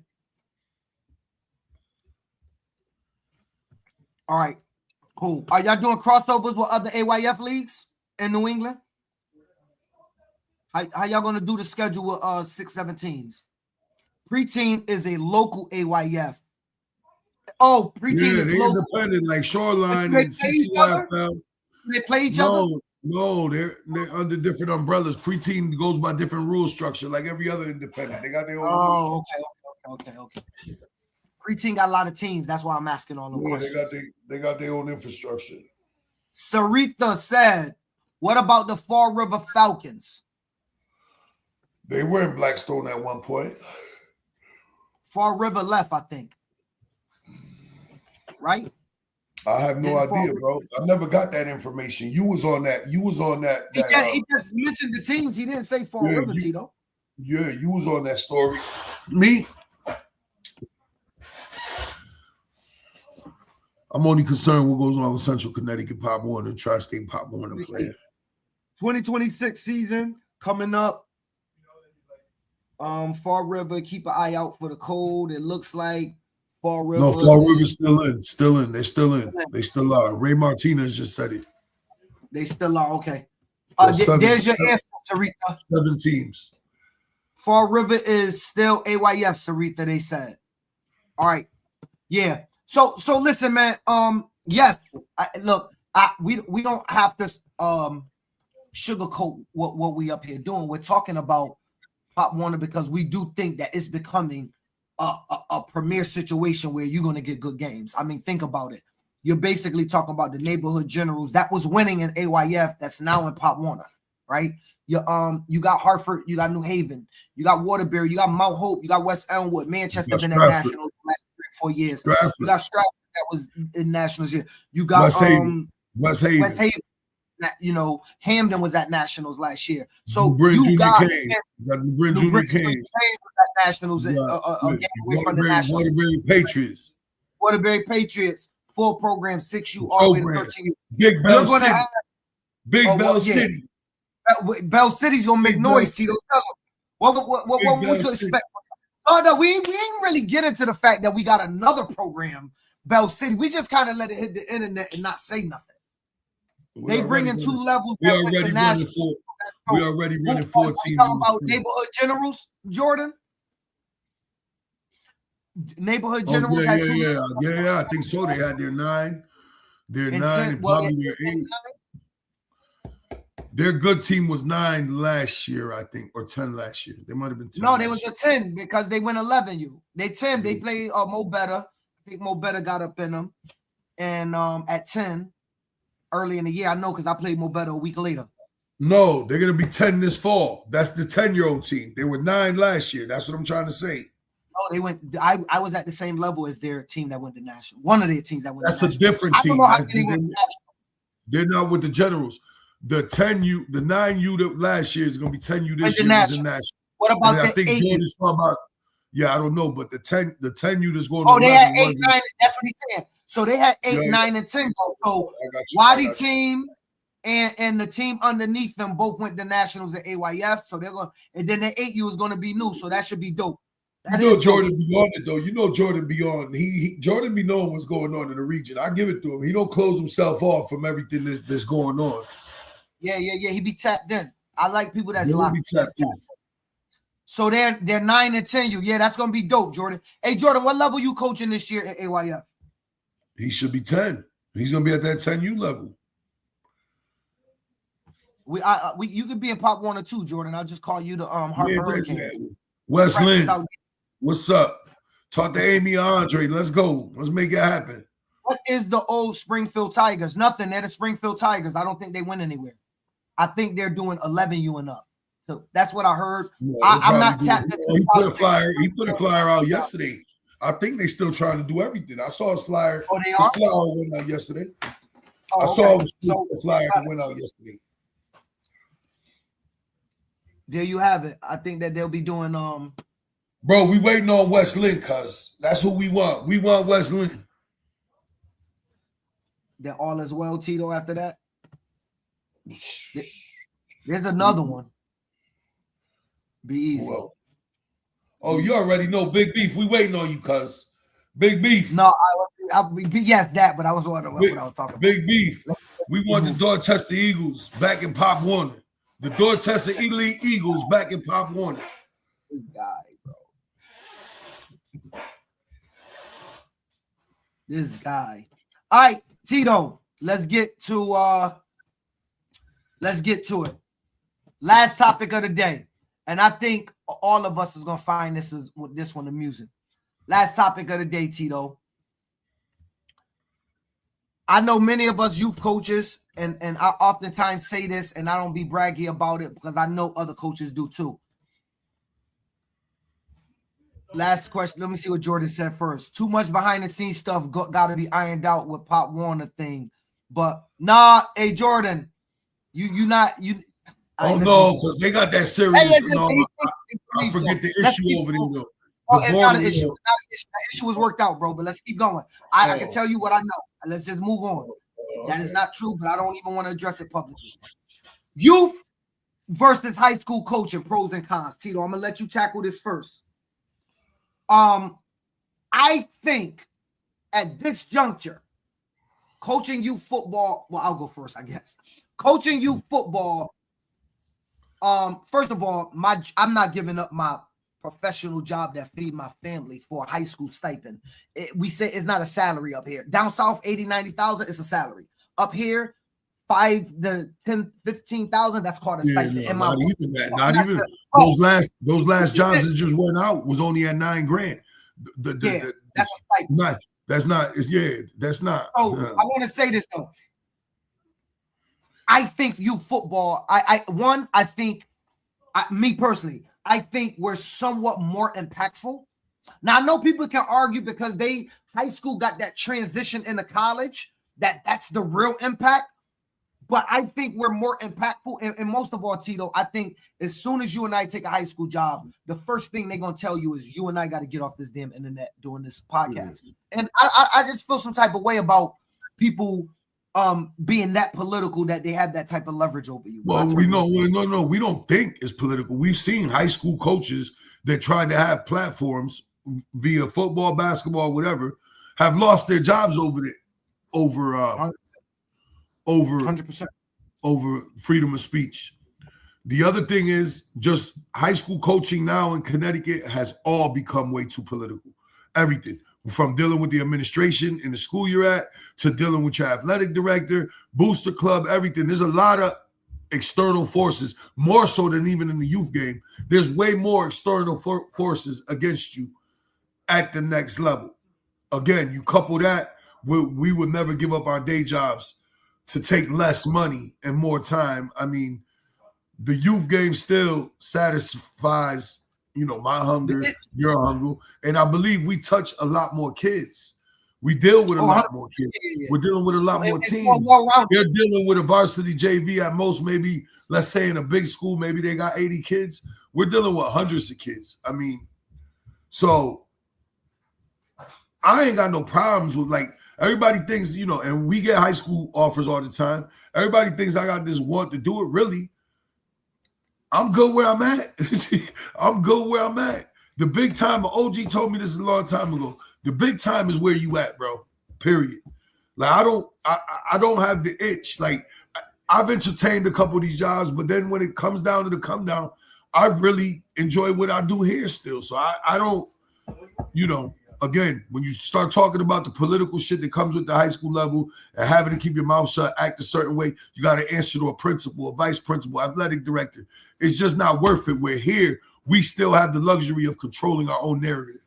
All right. Cool. Are y'all doing crossovers with other AYF leagues in New England? How y'all gonna do the schedule with 6-7 teams? Preteen is a local AYF. Oh, preteen is local. Independent, like Shoreline and CCYFL. They play each other? No, they're under different umbrellas. Preteen goes by different rule structure, like every other independent. They got their own. Oh, okay. Preteen got a lot of teams. That's why I'm asking all them questions. They got their own infrastructure. Sarita said, "What about the Fall River Falcons?" They were in Blackstone at one point. Fall River left, I think. Right? I have no idea, bro. I never got that information. You was on that. He just mentioned the teams. He didn't say Fall River, Tito. Yeah, you was on that story. Me, I'm only concerned what goes on with Central Connecticut Pop Warner, Tri-State Pop Warner player. 2026 season coming up. Fall River, keep an eye out for the cold. It looks like Fall River. No, Fall River's still in. They're still in. They still are. Ray Martinez just said it. They still are. Okay. There's your answer, Sarita. 7 teams. Fall River is still AYF, Sarita, they said. All right. Yeah. So listen, man. Yes. We don't have to sugarcoat what we up here doing. We're talking about Pop Warner because we do think that it's becoming a premier situation where you're going to get good games. I mean, think about it. You're basically talking about the neighborhood generals that was winning in AYF that's now in Pop Warner, right? You got Hartford, you got New Haven, you got Waterbury, you got Mount Hope, you got West Elmwood, Manchester been in nationals the last 3 or 4 years. Stratford. You got Stratford that was in nationals here. You got West Haven. Hamden was at nationals last year. So you got Junior Kings was at nationals from the nationals. Waterbury Patriots, full program, 6U all the way to 13U. Big Bell City. Bell City. Bell City's gonna make noise, Tito. What we could expect? Oh no, we ain't really get into the fact that we got another program, Bell City. We just kind of let it hit the internet and not say nothing. They bring in 2 levels. We already running 14. You talking about neighborhood generals, Jordan? Neighborhood generals had 2 levels. Yeah, I think so. They had their 9. Their 9, probably their 8. Their good team was 9 last year, I think, or 10 last year. They might have been 10. No, they was a 10 because they went 11. They 10. They played Mo Better. I think Mo Better got up in them. And at 10. Early in the year, I know because I played Mo Better a week later. No, they're gonna be 10 this fall. That's the 10-year-old team. They were 9 last year. That's what I'm trying to say. Oh, they went. I was at the same level as their team that went to national. One of their teams that went. That's to a different team. I don't know how many went to national. They're not with the generals. The 10U, the 9U that last year is gonna be 10U this year. National. What about the 8U? Yeah, I don't know, but the 10U that's going. Oh, they had 8, 9. That's what he's saying. So they had 8, 9, and 10. So Wadi team and the team underneath them both went to nationals at AYF. So they're going, and then the 8U is going to be new. So that should be dope. Jordan be on it though. Jordan be on. Jordan be knowing what's going on in the region. I give it to him. He don't close himself off from everything that's going on. Yeah. He be tapped in. I like people that's locked. So they're 9 and 10. Yeah, that's gonna be dope, Jordan. Hey, Jordan, what level you coaching this year at AYF? He should be 10. He's gonna be at that 10U level. You could be in Pop Warner too, Jordan. I'll just call you the Harper Hurricanes. West Practice Lynn, out. what's up? Talk to Amy or Andre. Let's go. Let's make it happen. What is the old Springfield Tigers? Nothing. They're the Springfield Tigers. I don't think they went anywhere. I think they're doing 11U and up. So that's what I heard. Yeah, I'm not tapped into he politics. He put a flyer out yesterday. I think they still trying to do everything. I saw his flyer. Oh, they his are? flyer went out yesterday. Oh, I saw okay. the flyer that went out yesterday. There you have it. I think that they'll be doing Bro, we waiting on West Lynn, cuz that's who we want. We want West Lynn. Then all is well, Tito, after that. There's another one. Be easy. Whoa. Oh, you already know Big Beef. We waiting on you, cuz. Big Beef. No, yes, that, but I was wondering what I was talking about. Big Beef. We want the Dorchester Eagles back in Pop Warner. The Dorchester Elite Eagles back in Pop Warner. This guy, bro. This guy. All right, Tito, let's get to it. Last topic of the day. And I think all of us is gonna find this one amusing. Last topic of the day, Tito. I know many of us youth coaches, and I oftentimes say this, and I don't be braggy about it because I know other coaches do too. Last question. Let me see what Jordan said first. Too much behind the scenes stuff got to be ironed out with Pop Warner thing. But nah, hey Jordan, you not. Oh no, because they got that serious. I forget the issue over there. Though. Oh, it's not an issue. It's not an issue. That issue was worked out, bro. But let's keep going. I can tell you what I know. Let's just move on. That is not true, but I don't even want to address it publicly. Youth versus high school coaching, pros and cons. Tito, I'm gonna let you tackle this first. I think at this juncture, coaching youth football. Well, I'll go first, I guess. Coaching youth football. First of all, I'm not giving up my professional job that feed my family for a high school stipend. We say it's not a salary up here. Down south, 80, 90,000, it's a salary. Up here, 5 to 10, 15,000, that's called a stipend. Not even that. Not even those last jobs that just went out was only at $9,000. That's a stipend. That's not. That's not. So I want to say this though. I think youth football. I think me personally. I think we're somewhat more impactful. Now, I know people can argue because high school got that transition into college, that's the real impact. But I think we're more impactful. And most of all, Tito, I think as soon as you and I take a high school job, the first thing they're going to tell you is you and I got to get off this damn internet doing this podcast. And I just feel some type of way about people being that political that they have that type of leverage over you. Well, we don't think it's political. We've seen high school coaches that tried to have platforms via football, basketball, whatever, have lost their jobs over 100% over freedom of speech. The other thing is just high school coaching now in Connecticut has all become way too political. Everything. From dealing with the administration in the school you're at to dealing with your athletic director, booster club, everything. There's a lot of external forces, more so than even in the youth game. There's way more external forces against you at the next level. Again, you couple that with we would never give up our day jobs to take less money and more time. I mean, the youth game still satisfies my hunger, your hunger. And I believe we touch a lot more kids. We deal with a lot more kids. We're dealing with a lot more teams. They're dealing with a varsity JV at most, maybe, let's say in a big school, maybe they got 80 kids. We're dealing with hundreds of kids. I mean, so I ain't got no problems with everybody thinks, and we get high school offers all the time. Everybody thinks I got this want to do it. Really, I'm good where I'm at. I'm good where I'm at. The big time, OG told me this a long time ago. The big time is where you at, bro. Period. I don't have the itch. I've entertained a couple of these jobs, but then when it comes down to the come down, I really enjoy what I do here still. So I don't, again, when you start talking about the political shit that comes with the high school level and having to keep your mouth shut, act a certain way, you got to answer to a principal, a vice principal, athletic director. It's just not worth it. We're here. We still have the luxury of controlling our own narrative.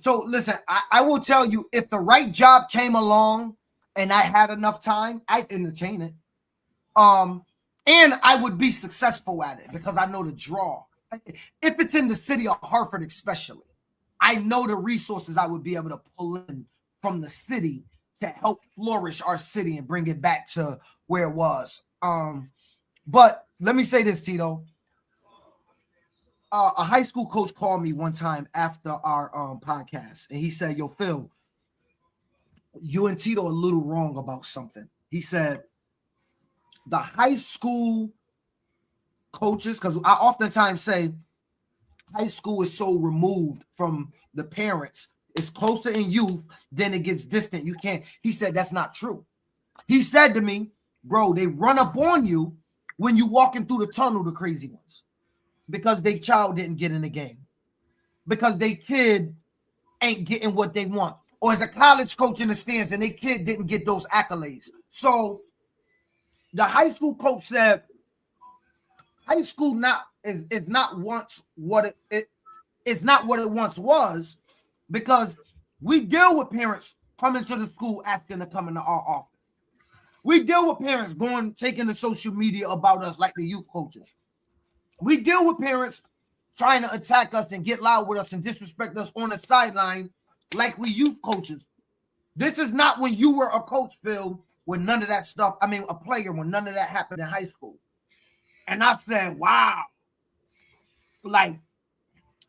So listen, I will tell you, if the right job came along and I had enough time, I'd entertain it. And I would be successful at it because I know the draw. If it's in the city of Hartford, especially, I know the resources I would be able to pull in from the city to help flourish our city and bring it back to where it was. But let me say this, Tito. A high school coach called me one time after our podcast, and he said, "Yo, Phil, you and Tito are a little wrong about something." He said, the high school coaches, because I oftentimes say high school is so removed from the parents, it's closer in youth, then it gets distant. You can't. He said that's not true. He said to me, bro, they run up on you when you walking through the tunnel, the crazy ones, because they child didn't get in the game, because they kid ain't getting what they want, or as a college coach in the stands and they kid didn't get those accolades. So the high school coach said, high school is not once what it's not what it once was, because we deal with parents coming to the school asking to come into our office. We deal with parents taking to social media about us like the youth coaches. We deal with parents trying to attack us and get loud with us and disrespect us on the sideline like we youth coaches. This is not when you were a coach, Phil, when none of that stuff, I mean, a player, when none of that happened in high school. And I said, wow. Like,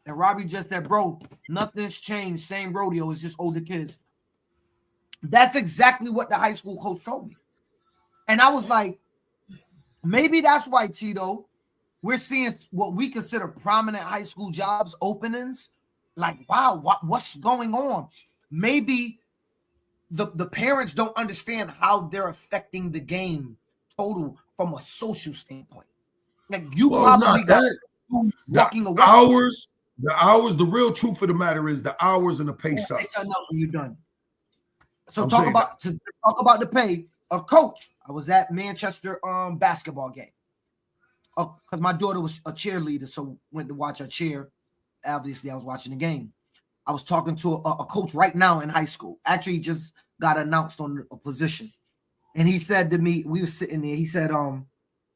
and Robbie just said, bro, nothing's changed. Same rodeo, it's just older kids. That's exactly what the high school coach told me. And I was like, maybe that's why, Tito, we're seeing what we consider prominent high school jobs openings. Like, wow, what's going on? Maybe the parents don't understand how they're affecting the game total from a social standpoint. Like, you probably got walking away. The real truth of the matter is the hours and the pay sucks. Say something else when you're done. So talk about the pay. A coach. I was at Manchester basketball game. Because my daughter was a cheerleader, so went to watch her cheer. Obviously, I was watching the game. I was talking to a coach right now in high school. Actually, just got announced on a position. And he said to me, we were sitting there, he said,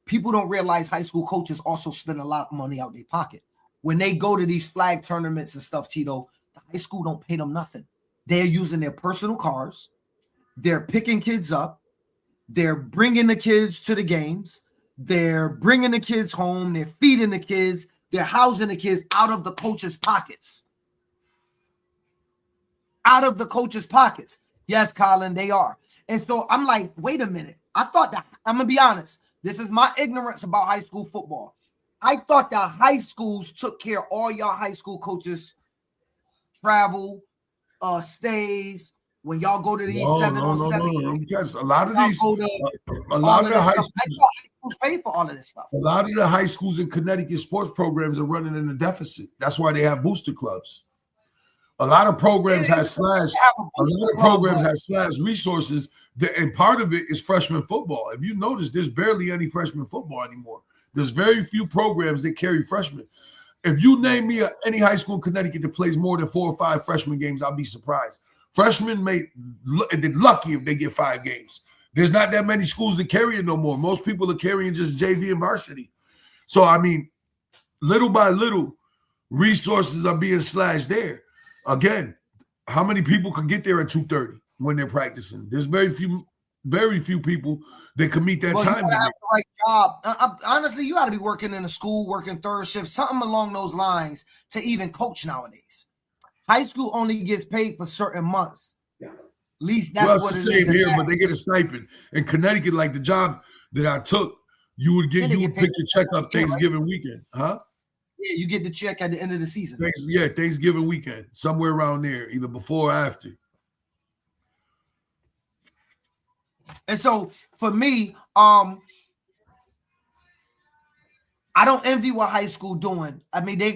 people don't realize high school coaches also spend a lot of money out their pocket. When they go to these flag tournaments and stuff, Tito, the high school don't pay them nothing. They're using their personal cars. They're picking kids up. They're bringing the kids to the games. They're bringing the kids home. They're feeding the kids. They're housing the kids out of the coach's pockets. Out of the coach's pockets. Yes, Colin, they are. And so I'm like, wait a minute. I thought that, I'm going to be honest. This is my ignorance about high school football. I thought that high schools took care of all y'all high school coaches' travel, stays, when y'all go to these 7-on-7. Yes, a lot of the high schools pay for all of this stuff. A lot of the high schools in Connecticut sports programs are running in a deficit. That's why they have booster clubs. A lot of programs have slashed. A lot of programs have slashed resources, and part of it is freshman football. If you notice, there's barely any freshman football anymore. There's very few programs that carry freshmen. If you name me any high school in Connecticut that plays more than 4 or 5 freshman games, I'll be surprised. Freshmen they're lucky if they get 5 games. There's not that many schools that carry it no more. Most people are carrying just JV and varsity. So, I mean, little by little, resources are being slashed there. Again, how many people can get there at 2:30 when they're practicing? There's very few people that can meet that time. You gotta have the right job. Honestly, you got to be working in a school, working third shift, something along those lines to even coach nowadays. High school only gets paid for certain months. At least that's what it is. Here, but they get a stipend. In Connecticut, like the job that I took, you would pick your check up Thanksgiving weekend, huh? Yeah, you get the check at the end of the season. Thanksgiving weekend, somewhere around there, either before or after. And so for me, I I don't envy what high school doing. I mean, they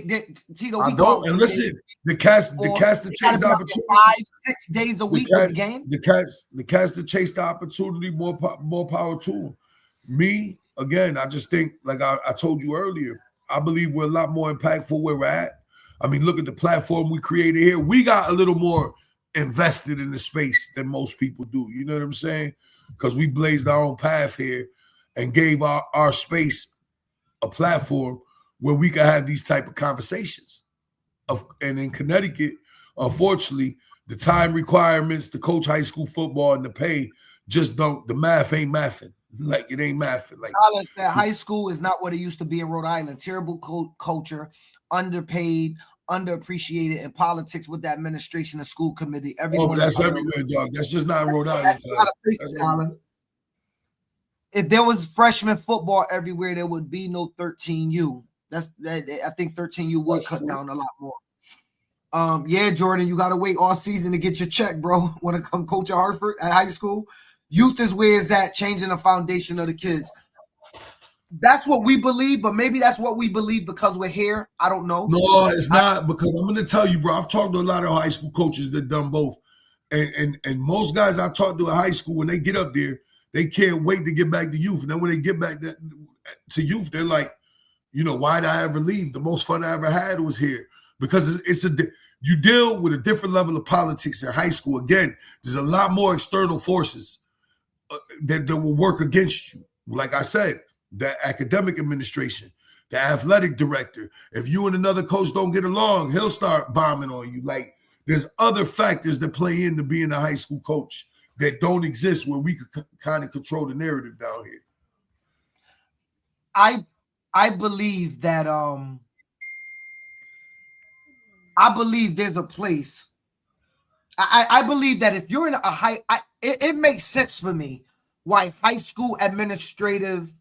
Tito, we I go don't. out And listen, the cats that chase the opportunity, 5-6 days a week with the game. The cats that chase the opportunity, more power to them. Me, again, I just think, like I told you earlier, I believe we're a lot more impactful where we're at. I mean, look at the platform we created here. We got a little more invested in the space than most people do. You know what I'm saying? Because we blazed our own path here and gave our space a platform where we can have these type of conversations. And in Connecticut, unfortunately, the time requirements to coach high school football and the pay just don't. The math ain't mathing. Like it ain't mathing. Like that high school is not what it used to be in Rhode Island. Terrible culture, underpaid, underappreciated in politics with the administration and school committee. Everyone that's everywhere, dog. That's just not Rhode Island. If there was freshman football everywhere, there would be no 13U. I think 13U would cut down a lot more. Yeah, Jordan, you gotta wait all season to get your check, bro. Want to come coach at Hartford at high school? Youth is where it's at, changing the foundation of the kids. That's what we believe, but maybe that's what we believe because we're here. I don't know. No, it's not, because I'm going to tell you, bro. I've talked to a lot of high school coaches that done both, and most guys I talked to at high school, when they get up there, they can't wait to get back to youth. And then when they get back to youth, they're like, why did I ever leave? The most fun I ever had was here. Because you deal with a different level of politics in high school. Again, there's a lot more external forces that will work against you. Like I said, the academic administration, the athletic director. If you and another coach don't get along, he'll start bombing on you. Like, there's other factors that play into being a high school coach that don't exist where we could kind of control the narrative down here. I believe that I believe there's a place. I believe that if you're in a high, it makes sense for me why high school administrative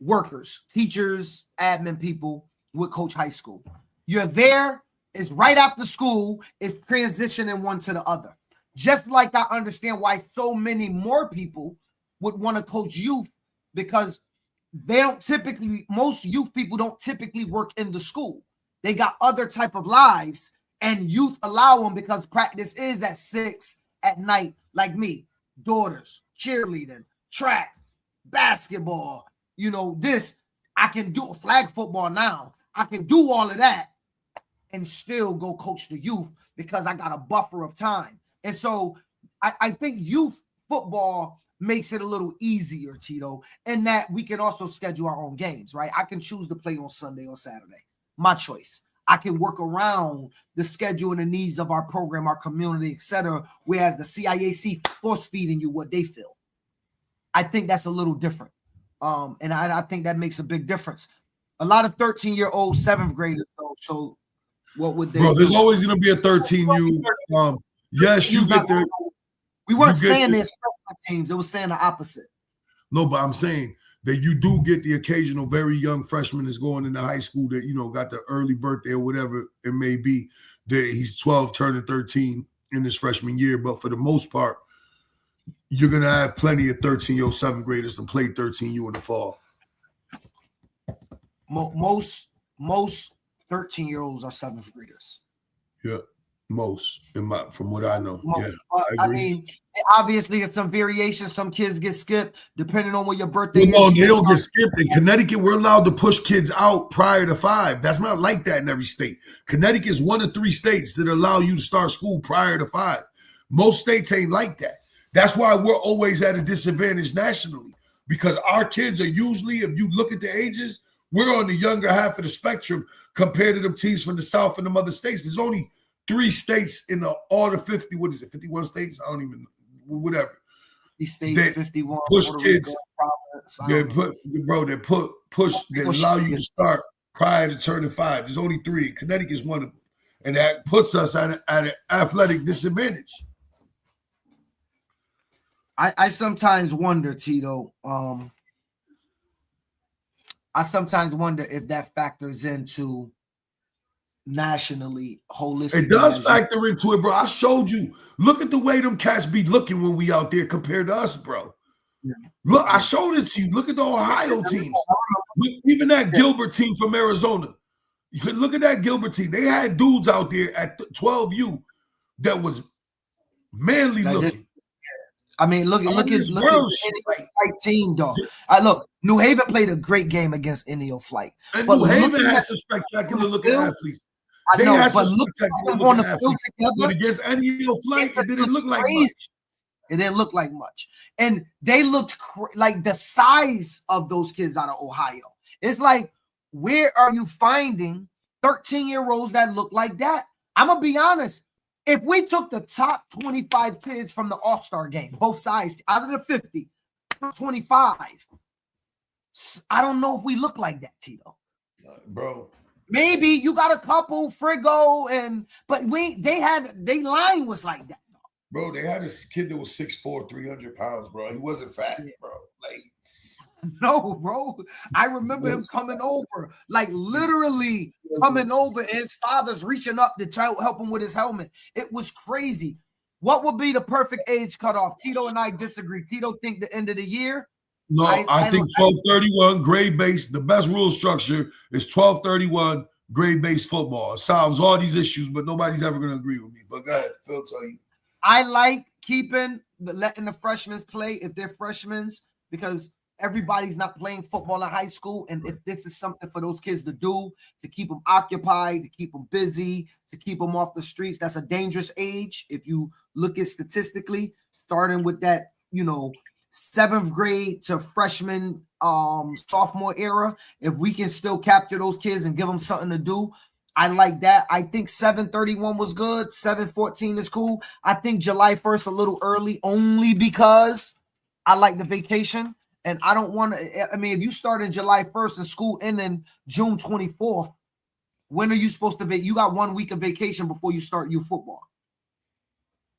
workers, teachers, admin people would coach high school. You're there, it's right after school, it's transitioning one to the other. Just like I understand why so many more people would want to coach youth, because most youth people don't typically work in the school. They got other type of lives, and youth allow them because practice is at 6 at night, like me, daughters, cheerleading, track, basketball, this. I can do flag football now. I can do all of that and still go coach the youth because I got a buffer of time. And so I think youth football makes it a little easier, Tito, in that we can also schedule our own games, right? I can choose to play on Sunday or Saturday. My choice. I can work around the schedule and the needs of our program, our community, etc. Whereas the CIAC force feeding you what they feel. I think that's a little different. And I think that makes a big difference. A lot of 13-year-old 7th graders, though. So what would they do? There's always going to be a 13U. Yes, you get there. We weren't saying there's teams. It was saying the opposite. No, but I'm saying that you do get the occasional very young freshman that's going into high school that, got the early birthday or whatever it may be, that he's 12 turning 13 in his freshman year. But for the most part, you're going to have plenty of 13-year-old 7th graders to play 13U in the fall. Most 13-year-olds are 7th graders. Yeah. Most, from what I know. Most. Yeah, I mean, obviously, it's some variations. Some kids get skipped depending on when your birthday is. No, they don't get skipped. In Connecticut, we're allowed to push kids out prior to 5. That's not like that in every state. Connecticut is one of 3 states that allow you to start school prior to 5. Most states ain't like that. That's why we're always at a disadvantage nationally, because our kids are usually, if you look at the ages, we're on the younger half of the spectrum compared to them teams from the South and them other states. There's only 3 states in all the 50, 51 states? I don't even know, whatever. These states, 51. Push kids. They allow you to start prior to turning 5. There's only 3. Connecticut's one of them. And that puts us at an athletic disadvantage. I sometimes wonder, Tito, I sometimes wonder if that factors into nationally, holistic. It does factor into it, bro. I showed you. Look at the way them cats be looking when we out there compared to us, bro. Yeah. Look, I showed it to you. Look at the Ohio teams. But even that Gilbert team from Arizona, you could look at that Gilbert team. They had dudes out there at 12U that was manly Like looking. this, I mean, look at this the world shit, Indio Flight team, dog. Look, New Haven played a great game against Indio Flight, and but New Haven looking had at some spectacular looking field, athletes. I They know, had but some look at spectacular them looking on the field athletes. But together. against Anio Flight, it didn't look like crazy. much. It didn't look like much, and they looked like the size of those kids out of Ohio. It's like, where are you finding 13-year-olds that look like that? I'm gonna be honest. If we took the top 25 kids from the All-Star game, both sides, out of the 50, 25, I don't know if we look like that, Tito. Bro. Maybe you got a couple, Frigo, but they line was like that. Bro, they had this kid that was 6'4", 300 pounds, bro. He wasn't fat, bro. Like, no, bro. I remember him coming over, like literally coming over, and his father's reaching up to try to help him with his helmet. It was crazy. What would be the perfect age cutoff? Tito and I disagree. Tito think the end of the year. No, I think 1231 grade based. The best rule structure is 1231 grade based football. It solves all these issues, but nobody's ever going to agree with me. But go ahead, Phil, tell you. I like letting the freshmen play if they're freshmen, because everybody's not playing football in high school. And if this is something for those kids to do, to keep them occupied, to keep them busy, to keep them off the streets, that's a dangerous age. If you look at statistically, starting with that, 7th grade to freshman, sophomore era, if we can still capture those kids and give them something to do, I like that. I think 7/31 was good. 7/14 is cool. I think July 1st a little early, only because I like the vacation. And I don't want to, if you start in July 1st and school ending June 24th, when are you supposed to be? You got 1 week of vacation before you start youth football.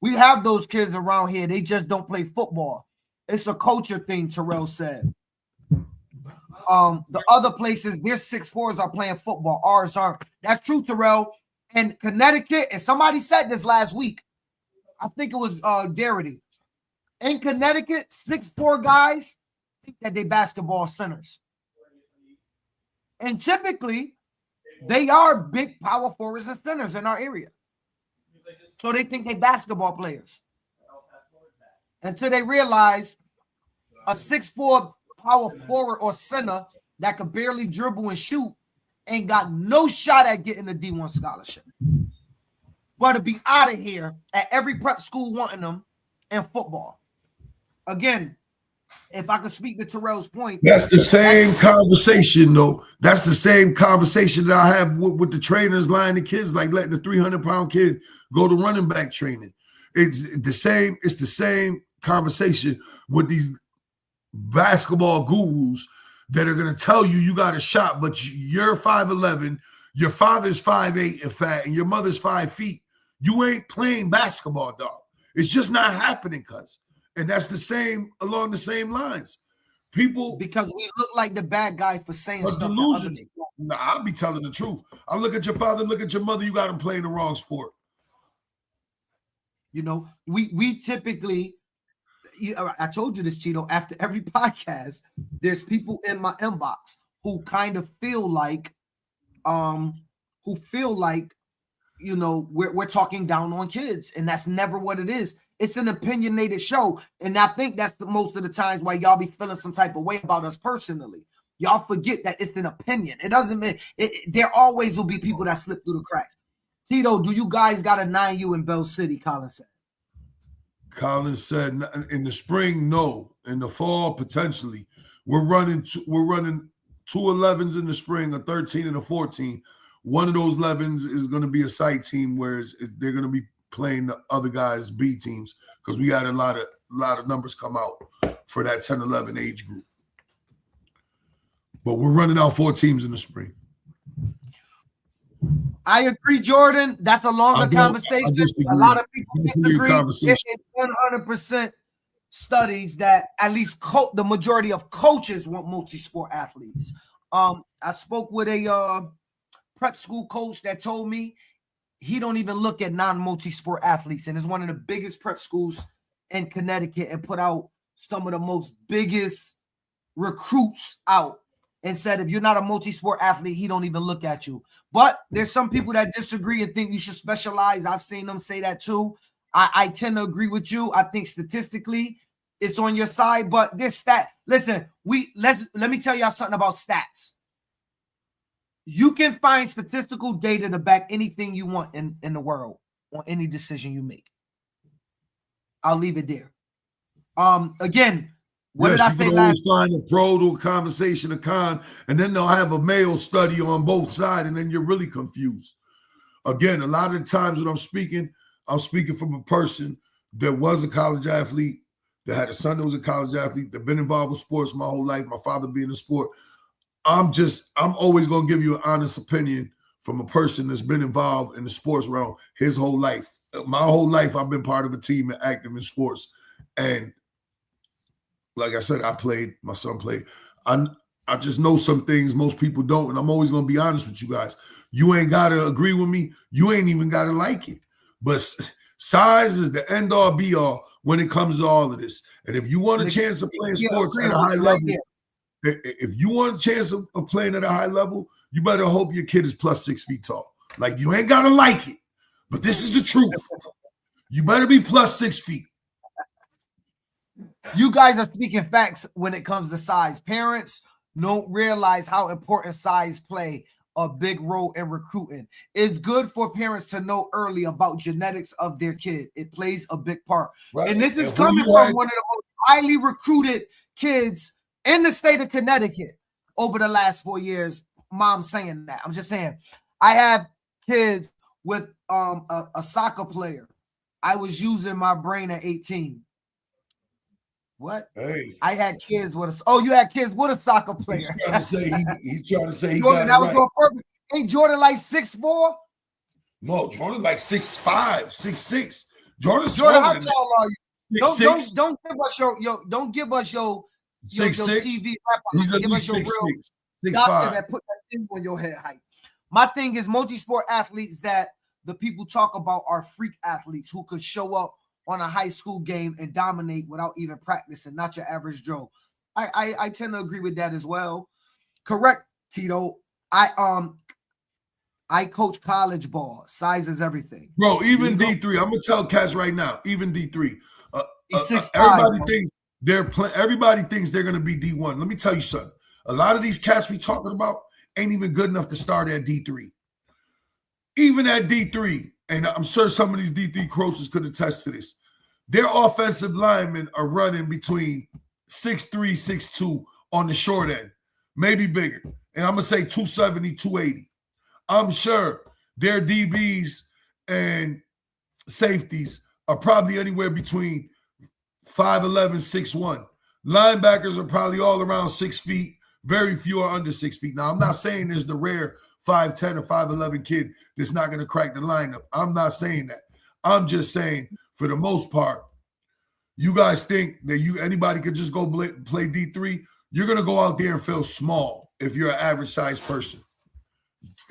We have those kids around here. They just don't play football. It's a culture thing, Terrell said. The other places, their 6'4s are playing football. Ours aren't. That's true, Terrell. And Connecticut, and somebody said this last week. I think it was Darity. In Connecticut, 6'4 guys think that they basketball centers. And typically, they are big power forwards and centers in our area. So they think they basketball players. Until they realize a 6'4 power forward or center that could barely dribble and shoot ain't got no shot at getting a D1 scholarship. But to be out of here at every prep school wanting them in football. Again, if I could speak to Terrell's point. That's the same conversation, though. That's the same conversation that I have with the trainers lying to kids, like letting the 300-pound kid go to running back training. It's the same conversation with these basketball gurus that are going to tell you got a shot, but you're 5'11", your father's 5'8" and fat, and your mother's 5 feet. You ain't playing basketball, dog. It's just not happening, cuz. And that's the same, along the same lines. People, because we look like the bad guy for saying stuff. Nah, I'll be telling the truth. I look at your father, look at your mother, you got them playing the wrong sport. We typically, I told you this, Tito, after every podcast, there's people in my inbox who kind of feel like, we're talking down on kids, and that's never what it is. It's an opinionated show, and I think that's most of the times why y'all be feeling some type of way about us personally. Y'all forget that it's an opinion. It doesn't mean there always will be people that slip through the cracks. Tito, do you guys got a 9U in Bell City? Colin said in the spring, no. In the fall, potentially. We're running 2 11s in the spring, a 13 and a 14. One of those 11s is going to be a site team, whereas they're going to be playing the other guys' B teams, because we had a lot of numbers come out for that 10-11 age group. But we're running out 4 teams in the spring. I agree, Jordan. That's a longer conversation. A lot of people disagree. It's 100% studies that at least the majority of coaches want multi-sport athletes. I spoke with a prep school coach that told me he don't even look at non-multi-sport athletes, and is one of the biggest prep schools in Connecticut and put out some of the most biggest recruits out and said, if you're not a multi-sport athlete, he don't even look at you. But there's some people that disagree and think you should specialize. I've seen them say that too. I tend to agree with you. I think statistically it's on your side, but this stat, listen, let me tell y'all something about stats. You can find statistical data to back anything you want in the world on any decision you make. I'll leave it there. Again, what did I say last? Find a pro to a conversation, a con, and then they'll have a male study on both sides, and then you're really confused. Again, a lot of the times when I'm speaking from a person that was a college athlete, that had a son that was a college athlete, that been involved with sports my whole life, my father being in sport. I'm always going to give you an honest opinion from a person that's been involved in the sports realm his whole life. My whole life, I've been part of a team and active in sports. And like I said, my son played. I just know some things most people don't, and I'm always going to be honest with you guys. You ain't got to agree with me. You ain't even got to like it. But size is the end-all, be-all when it comes to all of this. And if you want a chance of playing sports at a high level, if you want a chance of playing at a high level, you better hope your kid is plus 6 feet tall. Like, you ain't got to like it, but this is the truth. You better be plus 6 feet. You guys are speaking facts when it comes to size. Parents don't realize how important size play a big role in recruiting. It's good for parents to know early about genetics of their kid. It plays a big part. Right. And this is coming from one of the most highly recruited kids in the state of Connecticut over the last 4 years. Mom saying that. I'm just saying. I have kids with a soccer player. I was using my brain at 18. What? Hey, I had kids with you had kids with a soccer player. He's trying to say he Jordan, got that was on purpose. Ain't Jordan like 6'4"? No, Jordan like 6'5", 6'6". Jordan, how tall are you? Don't give us your TV rapper. Give us your real doctor that put that thing on your head height. My thing is multi-sport athletes that the people talk about are freak athletes who could show up on a high school game and dominate without even practicing, not your average Joe. I tend to agree with that as well. Correct, Tito. I coach college ball. Size is everything. Bro, even D3. I'm gonna tell cats right now, even D3. He's 6'5". Everybody thinks they're gonna be D1. Let me tell you something. A lot of these cats we talking about ain't even good enough to start at D3. Even at D3. And I'm sure some of these D3 coaches could attest to this. Their offensive linemen are running between 6'3", 6'2" on the short end, maybe bigger. And I'm going to say 270, 280. I'm sure their DBs and safeties are probably anywhere between 5'11", 6'1". Linebackers are probably all around 6 feet. Very few are under 6 feet. Now, I'm not saying there's the rare 5'10" or 5'11" kid that's not going to crack the lineup. I'm not saying that. I'm just saying, for the most part, you guys think that anybody could just go play D3. You're going to go out there and feel small if you're an average size person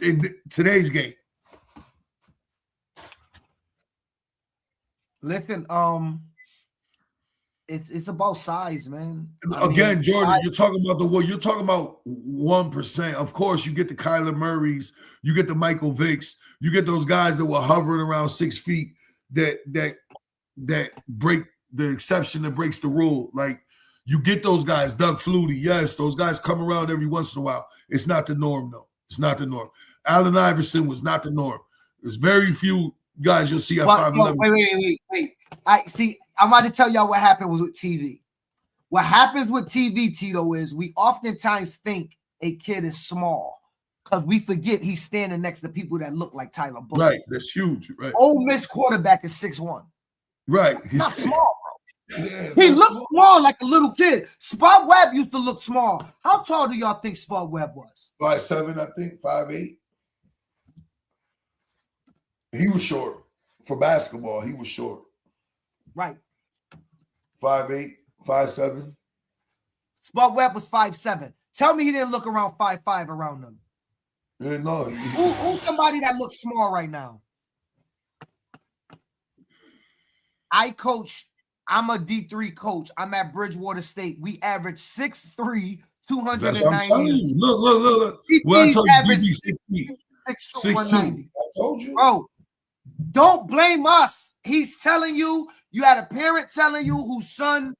in today's game. Listen, it's about size, man. Jordan, size. You're talking about 1%. Of course, you get the Kyler Murrays, you get the Michael Vicks, you get those guys that were hovering around 6 feet that break the exception that breaks the rule. Like, you get those guys, Doug Flutie. Yes, those guys come around every once in a while. It's not the norm, though. It's not the norm. Allen Iverson was not the norm. There's very few guys you'll see at 5'11". Wait. I see. I'm about to tell y'all what happened with TV. What happens with TV, Tito, is we oftentimes think a kid is small because we forget he's standing next to people that look like Tyler Boyd. Right, that's huge. Right. Ole Miss quarterback is 6'1". Right. Not small, bro. Yeah, he looks small like a little kid. Spud Webb used to look small. How tall do y'all think Spud Webb was? 5'7", I think, 5'8". He was short. For basketball, he was short. Right. 5'8", 5'7". Spud Webb was 5'7". Tell me he didn't look around 5'5" around them. Yeah, no. Who's somebody that looks small right now? I'm a D3 coach. I'm at Bridgewater State. We average 6'3", That's what I'm telling 290. you. Look. Well, I DB's told you average DB 6 6'2". 2, 190. I told you. Bro, don't blame us. He's telling you, you had a parent telling you whose son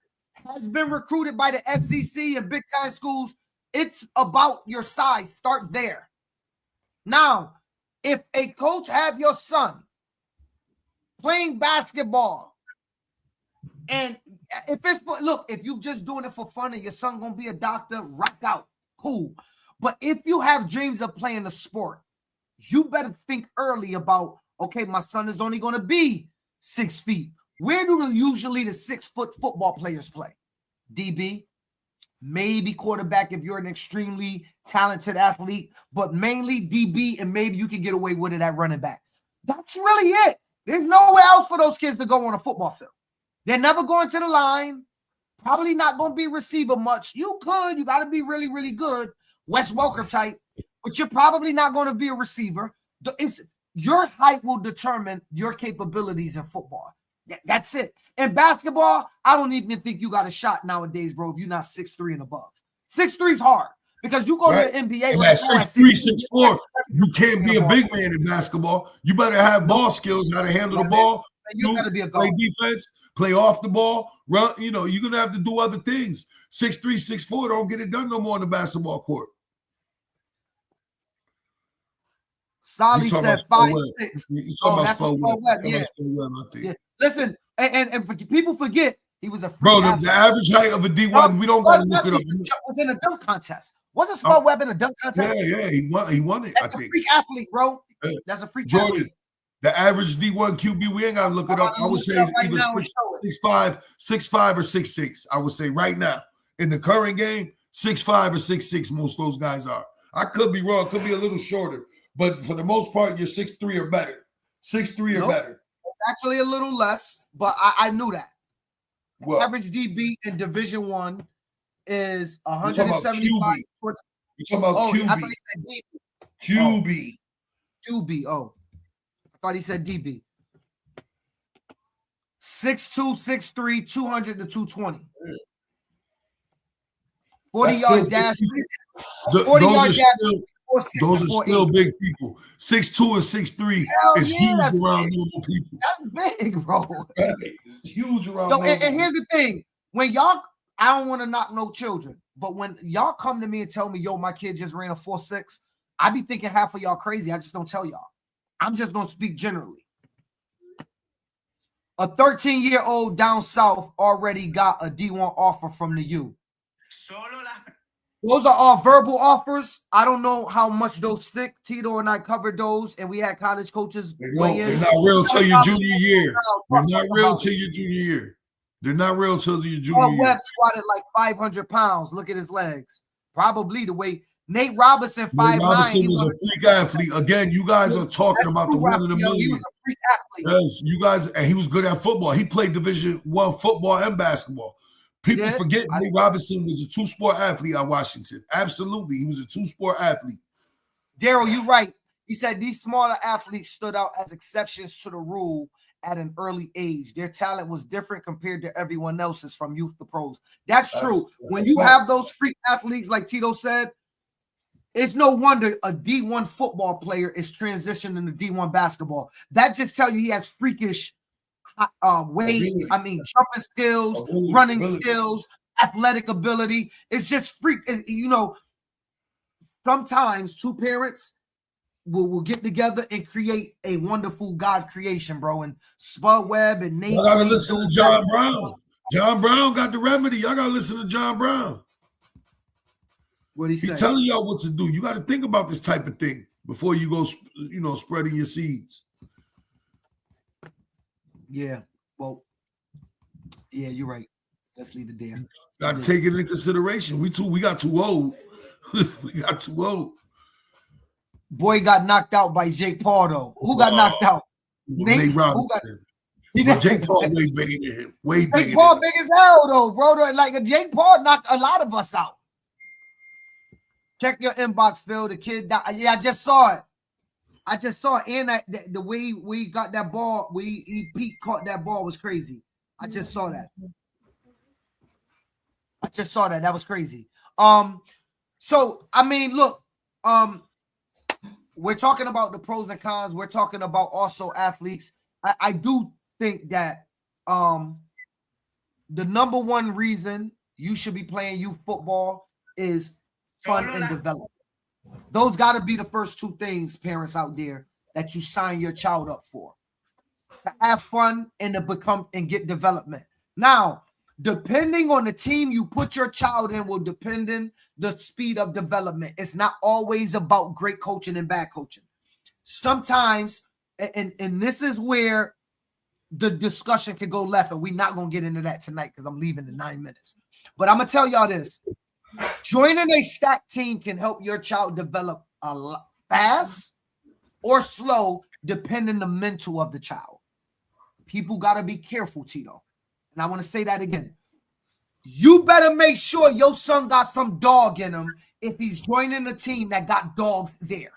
has been recruited by the FCC and big time schools. It's about your size. Start there. Now, if a coach have your son playing basketball, and if you just doing it for fun and your son gonna be a doctor, rock out, cool. But if you have dreams of playing a sport, you better think early about, okay, my son is only gonna be 6 feet. Where do usually the 6 foot football players play? DB, maybe quarterback if you're an extremely talented athlete, but mainly DB, and maybe you can get away with it at running back. That's really it. There's nowhere else for those kids to go on a football field. They're never going to the line. Probably not going to be a receiver much. You got to be really, really good, Wes Welker type, but you're probably not going to be a receiver. Your height will determine your capabilities in football. That's it. In basketball, I don't even think you got a shot nowadays, bro, if you're not 6'3" and above. 6'3" is hard because you go to the NBA. And at 6'3", 6'4", you can't be a big man in basketball. You better have ball skills, how to handle the ball. You got to be a guard. Play defense, play off the ball, run. You're going to have to do other things. 6'3", 6'4" don't get it done no more on the basketball court. Solly said 5'6". Oh, that's Spud Webb. Yeah. Listen, and for people forget, he was a free bro. athlete. The average height of a D1, we don't got to look it up. Was in a dunk contest. Wasn't Spud Webb in a dunk contest? Yeah, he won it. That's a freak athlete, bro. That's a freak athlete. The average D1 QB, we ain't got to look it up. I would say it's either 6'5", 6'5", or 6'6". I would say right now in the current game, 6'5" or 6'6". Most of those guys are. I could be wrong. Could be a little shorter, but for the most part, you're 6'3" or better. 6'3" or better. Actually, a little less, but I knew that. Well, average DB in Division I is 175. You're talking about QB. I thought he said DB. QB. Oh, I thought he said DB. 6'2", 6'3", 200 to 220. 40-yard dash. 40-yard dash. Those are still big people. 6'2" and 6'3" is huge around normal people. That's big, bro. It's huge around normal people. And here's the thing. When y'all, I don't want to knock no children, but when y'all come to me and tell me, yo, my kid just ran a 4.6, I be thinking half of y'all crazy. I just don't tell y'all. I'm just going to speak generally. A 13-year-old down south already got a D1 offer from the U. Those are all verbal offers. I don't know how much those stick. Tito and I covered those, and we had college coaches weigh in. They're not real till your junior year. They're not real till your junior year. They're not real till your junior year. Webb squatted like 500 pounds. Look at his legs. Probably the way Nate Robinson, 5'9". Robinson was a freak athlete. Again, you guys are talking about the one in a million. He was a freak athlete. Yes, you guys, and he was good at football. He played Division I football and basketball. People forget Nate Robinson was a two-sport athlete at Washington. Absolutely. He was a two-sport athlete. Daryl, you're right. He said these smaller athletes stood out as exceptions to the rule at an early age. Their talent was different compared to everyone else's from youth to pros. That's true. When you have those freak athletes, like Tito said, it's no wonder a D1 football player is transitioning to D1 basketball. That just tells you he has freakish weight, jumping skills, running skills, athletic ability. It's just freak. Sometimes two parents will get together and create a wonderful God creation, bro. And Spud Webb and Nate. Y'all gotta listen to John Brown. John Brown got the remedy. Y'all gotta listen to John Brown. What he said? He's telling y'all what to do. You got to think about this type of thing before you go, spreading your seeds. Yeah, well, yeah, you're right. Let's leave it there. Got to take it into consideration. We got too old. We got too old. Boy got knocked out by Jake Paul, though. Who got knocked out? Nate Robinson. Jake Paul way bigger than him. Way bigger. Jake Paul big as hell, though, bro. Like Jake Paul knocked a lot of us out. Check your inbox, Phil. The kid died. Yeah, I just saw it. And the way we got that ball, Pete caught that ball was crazy. I just saw that. That was crazy. So I mean, look, we're talking about the pros and cons. We're talking about also athletes. I do think that the number one reason you should be playing youth football is fun and development. Those got to be the first two things, parents out there, that you sign your child up for. To have fun and to become and get development. Now, depending on the team you put your child in will depend on the speed of development. It's not always about great coaching and bad coaching. Sometimes, and this is where the discussion can go left, and we're not going to get into that tonight because I'm leaving in 9 minutes. But I'm going to tell y'all this. Joining a stacked team can help your child develop a lot fast or slow, depending on the mental of the child. People got to be careful, Tito. And I want to say that again. You better make sure your son got some dog in him if he's joining a team that got dogs there.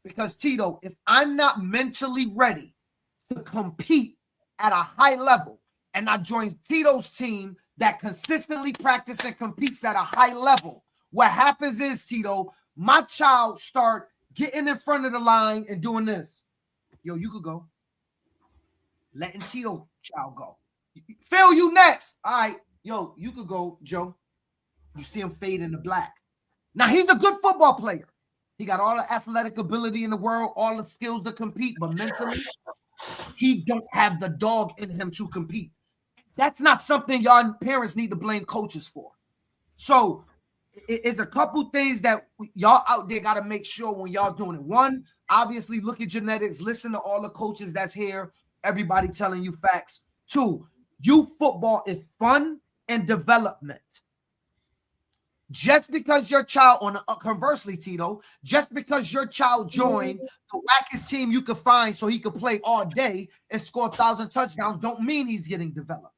Because, Tito, if I'm not mentally ready to compete at a high level and I join Tito's team that consistently practices and competes at a high level, what happens is, Tito, my child start getting in front of the line and doing this. Yo, you could go. Letting Tito child go. Phil, you next. All right. Yo, you could go, Joe. You see him fade in the black. Now, he's a good football player. He got all the athletic ability in the world, all the skills to compete, but mentally, he don't have the dog in him to compete. That's not something y'all parents need to blame coaches for. So it's a couple things that y'all out there got to make sure when y'all doing it. One, obviously look at genetics. Listen to all the coaches that's here. Everybody telling you facts. Two, youth football is fun and development. Just because your child, conversely, Tito, just because your child joined the wackest team you could find so he could play all day and score 1,000 touchdowns, don't mean he's getting developed.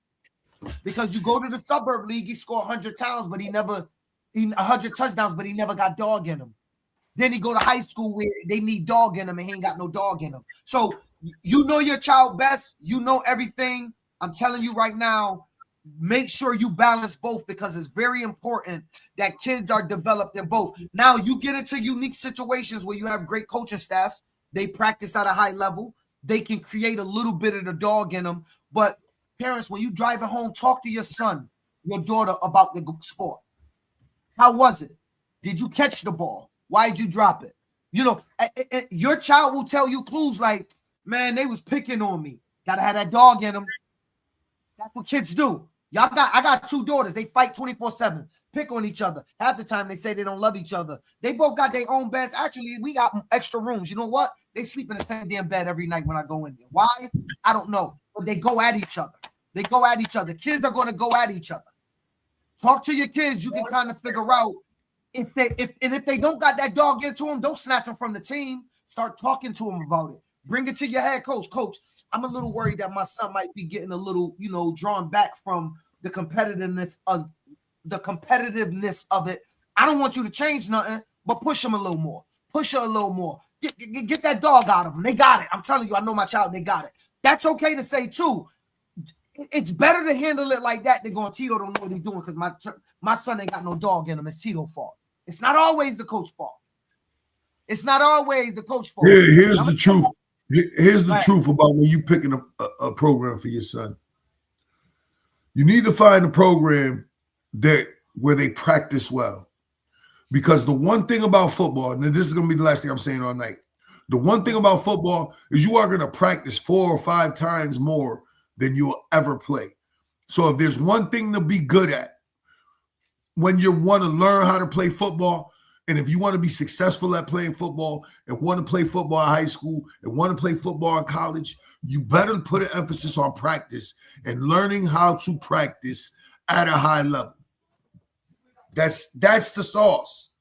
Because you go to the suburb league, he scored 100 touchdowns, but he never got dog in him. Then he go to high school where they need dog in him and he ain't got no dog in him. So you know your child best. You know everything. I'm telling you right now, make sure you balance both because it's very important that kids are developed in both. Now, you get into unique situations where you have great coaching staffs. They practice at a high level. They can create a little bit of the dog in them. But parents, when you driving home, talk to your son, your daughter about the sport. How was it? Did you catch the ball? Why did you drop it? You know, your child will tell you clues like, man, they was picking on me. Gotta have that dog in them. That's what kids do. I got two daughters. They fight 24/7, pick on each other. Half the time they say they don't love each other. They both got their own beds. Actually, we got extra rooms. You know what? They sleep in the same damn bed every night when I go in there. Why? I don't know. But they go at each other. Kids are going to go at each other. Talk to your kids. You can kind of figure out if they don't got that dog into them, don't snatch them from the team. Start talking to them about it. Bring it to your head coach. Coach, I'm a little worried that my son might be getting a little, drawn back from the competitiveness of it. I don't want you to change nothing, but push him a little more. Push her a little more. Get that dog out of them. They got it. I'm telling you, I know my child, they got it. That's okay to say too. It's better to handle it like that than going, Tito don't know what he's doing because my son ain't got no dog in him. It's Tito's fault. It's not always the coach's fault. Here's the truth. Here's the truth about when you picking a program for your son. You need to find a program where they practice well. Because the one thing about football, and this is going to be the last thing I'm saying all night, the one thing about football is you are going to practice 4 or 5 times more than you'll ever play. So if there's one thing to be good at when you want to learn how to play football, and if you want to be successful at playing football and want to play football in high school and want to play football in college, you better put an emphasis on practice and learning how to practice at a high level. That's the sauce.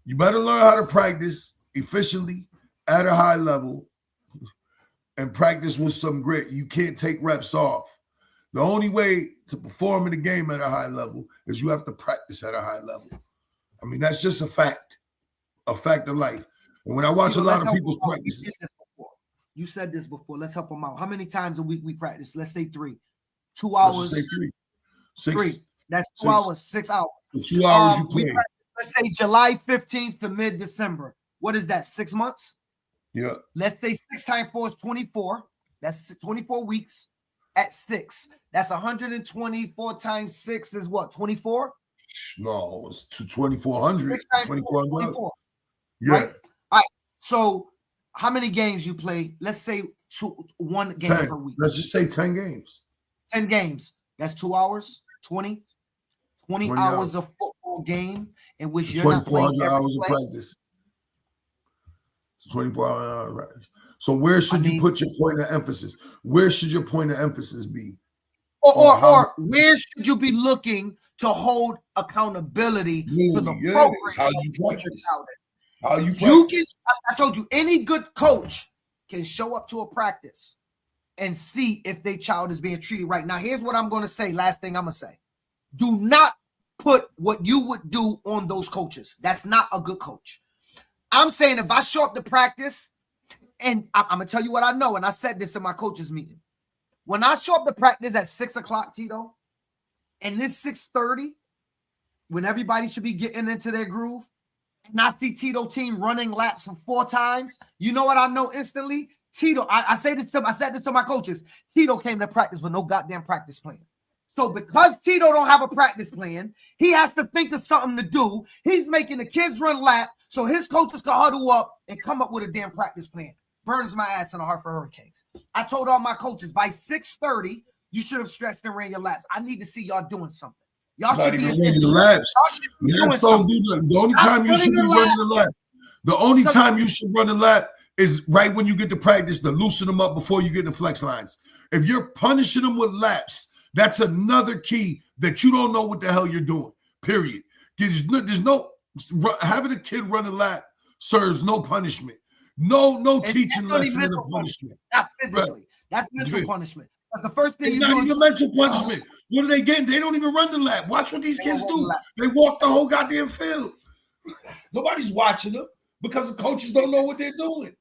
You better learn how to practice efficiently at a high level and practice with some grit. You can't take reps off. The only way to perform in the game at a high level is you have to practice at a high level. I mean, that's just a fact of life. And when I watch a lot of people's practices. You said this before. Let's help them out. How many times a week we practice? Let's say 3. 2 hours. Let's say 3. 6. 3. That's 2 hours, 6 hours. For 2 hours you play. Let's say July 15th to mid-December. What is that, 6 months? Yeah. Let's say 6 times 4 is 24. That's 24 weeks at 6. That's 124 times 6 is what, 24? No, it's 2,400. 6 times 4 is 24. Yeah. Right? All right. So how many games you play? Let's say one game 10. per week. Let's just say 10 games. 10 games. That's 2 hours, 20 hours of football game in which you're not playing 2,400 hours of practice. It's 24 hours practice. So where should you put your point of emphasis? Where should your point of emphasis be? Or where should you be looking to hold accountability to the program? How you practice. How you practice. You can. I told you, any good coach can show up to a practice and see if their child is being treated right. Now, here's what I'm going to say. Last thing I'm going to say. Do not put what you would do on those coaches. That's not a good coach. I'm saying if I show up to practice, and I'm going to tell you what I know, and I said this in my coaches meeting. When I show up to practice at 6 o'clock, Tito, and it's 6:30, when everybody should be getting into their groove, and I see Tito team running laps for 4 times, you know what I know instantly? Tito, I said this to my coaches. Tito came to practice with no goddamn practice plan. So because Tito don't have a practice plan, he has to think of something to do. He's making the kids run lap so his coaches can huddle up and come up with a damn practice plan. Burns my ass in the Hartford Hurricanes. I told all my coaches by 6:30, you should have stretched and ran your laps. I need to see y'all doing something. Y'all should be running the laps. The only time you should be running the lap. The only time you should run the lap is right when you get to practice to loosen them up before you get to flex lines. If you're punishing them with laps, that's another key that you don't know what the hell you're doing. Period. There's no having a kid run a lap serves no punishment. No teaching lesson in the punishment. Not physically. Right. That's mental punishment. That's the first thing it's not even mental punishment. What are they getting? They don't even run the lap. Watch what these kids do. They walk the whole goddamn field. Nobody's watching them because the coaches don't know what they're doing.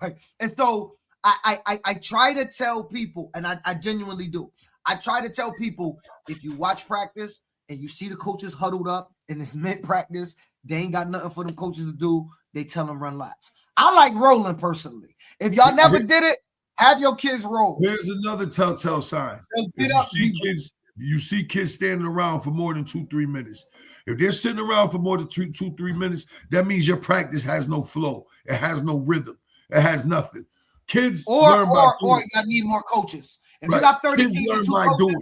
Right. And so I try to tell people, and I genuinely do. I try to tell people, if you watch practice and you see the coaches huddled up in this mid-practice, they ain't got nothing for them coaches to do. They tell them run laps. I like rolling personally. If y'all never did it, have your kids roll. Here's another telltale sign. You see kids standing around for more than 2-3 minutes. If they're sitting around for more than 2-3 minutes, that means your practice has no flow. It has no rhythm. It has nothing. Kids learn by doing. Or you need more coaches. If you got 30 kids learn by doing.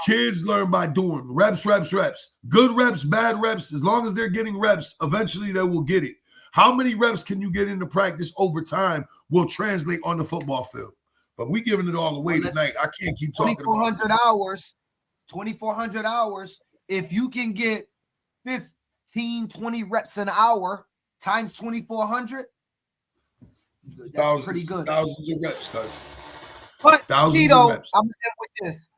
Kids learn by doing. Reps. Good reps, bad reps. As long as they're getting reps, eventually they will get it. How many reps can you get into practice over time will translate on the football field. But we giving it all away tonight. I can't keep talking 2,400 hours. 2,400 hours. If you can get 15, 20 reps an hour times 2,400, that's pretty good. Thousands of reps, cuz. But Tito, I'm going to end with this.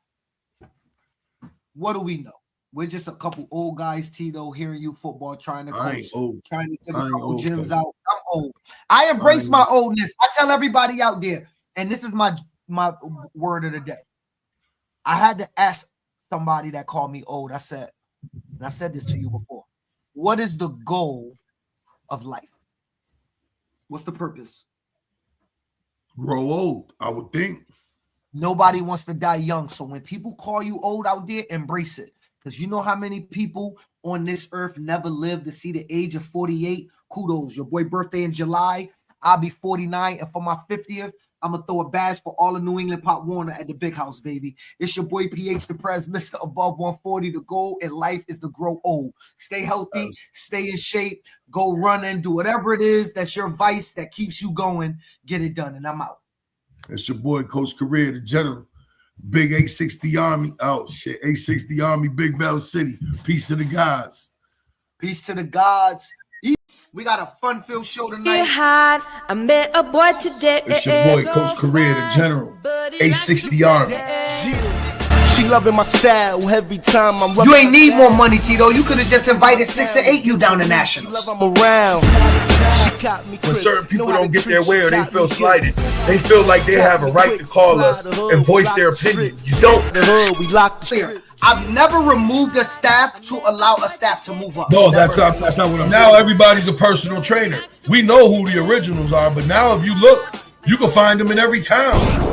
What do we know? We're just a couple old guys, Tito, hearing you football, trying to coach, trying to get a couple gyms out. I'm old. I embrace my oldness. I tell everybody out there, and this is my word of the day. I had to ask somebody that called me old. I said this to you before. What is the goal of life? What's the purpose? Grow old, I would think. Nobody wants to die young. So when people call you old out there, embrace it. Because you know how many people on this earth never lived to see the age of 48. Kudos. Your boy birthday in July. I'll be 49. And for my 50th, I'm going to throw a badge for all of New England Pop Warner at the big house, baby. It's your boy PH the Prez, Mr. Above 140. The goal in life is to grow old. Stay healthy, stay in shape, go run and do whatever it is that's your vice that keeps you going. Get it done. And I'm out. It's your boy, Coach Career, the General. Big 860 Army. Oh, shit. 860 Army, Big Bell City. Peace to the gods. Peace to the gods. We got a fun-filled show tonight. I met a boy today. It's your boy, Coach Career, the General. 860 Army. She loving my style every time I'm. You ain't need more money, Tito. You could have just invited 6 or 8 you down to Nationals. I'm around. When certain people don't get their way or they feel slighted, they feel like they have a right to call us and voice their opinion. You don't. We locked the I've never removed a staff to allow a staff to move up. No, Never. that's not what I'm saying. Now everybody's a personal trainer. We know who the originals are, but now if you look, you can find them in every town.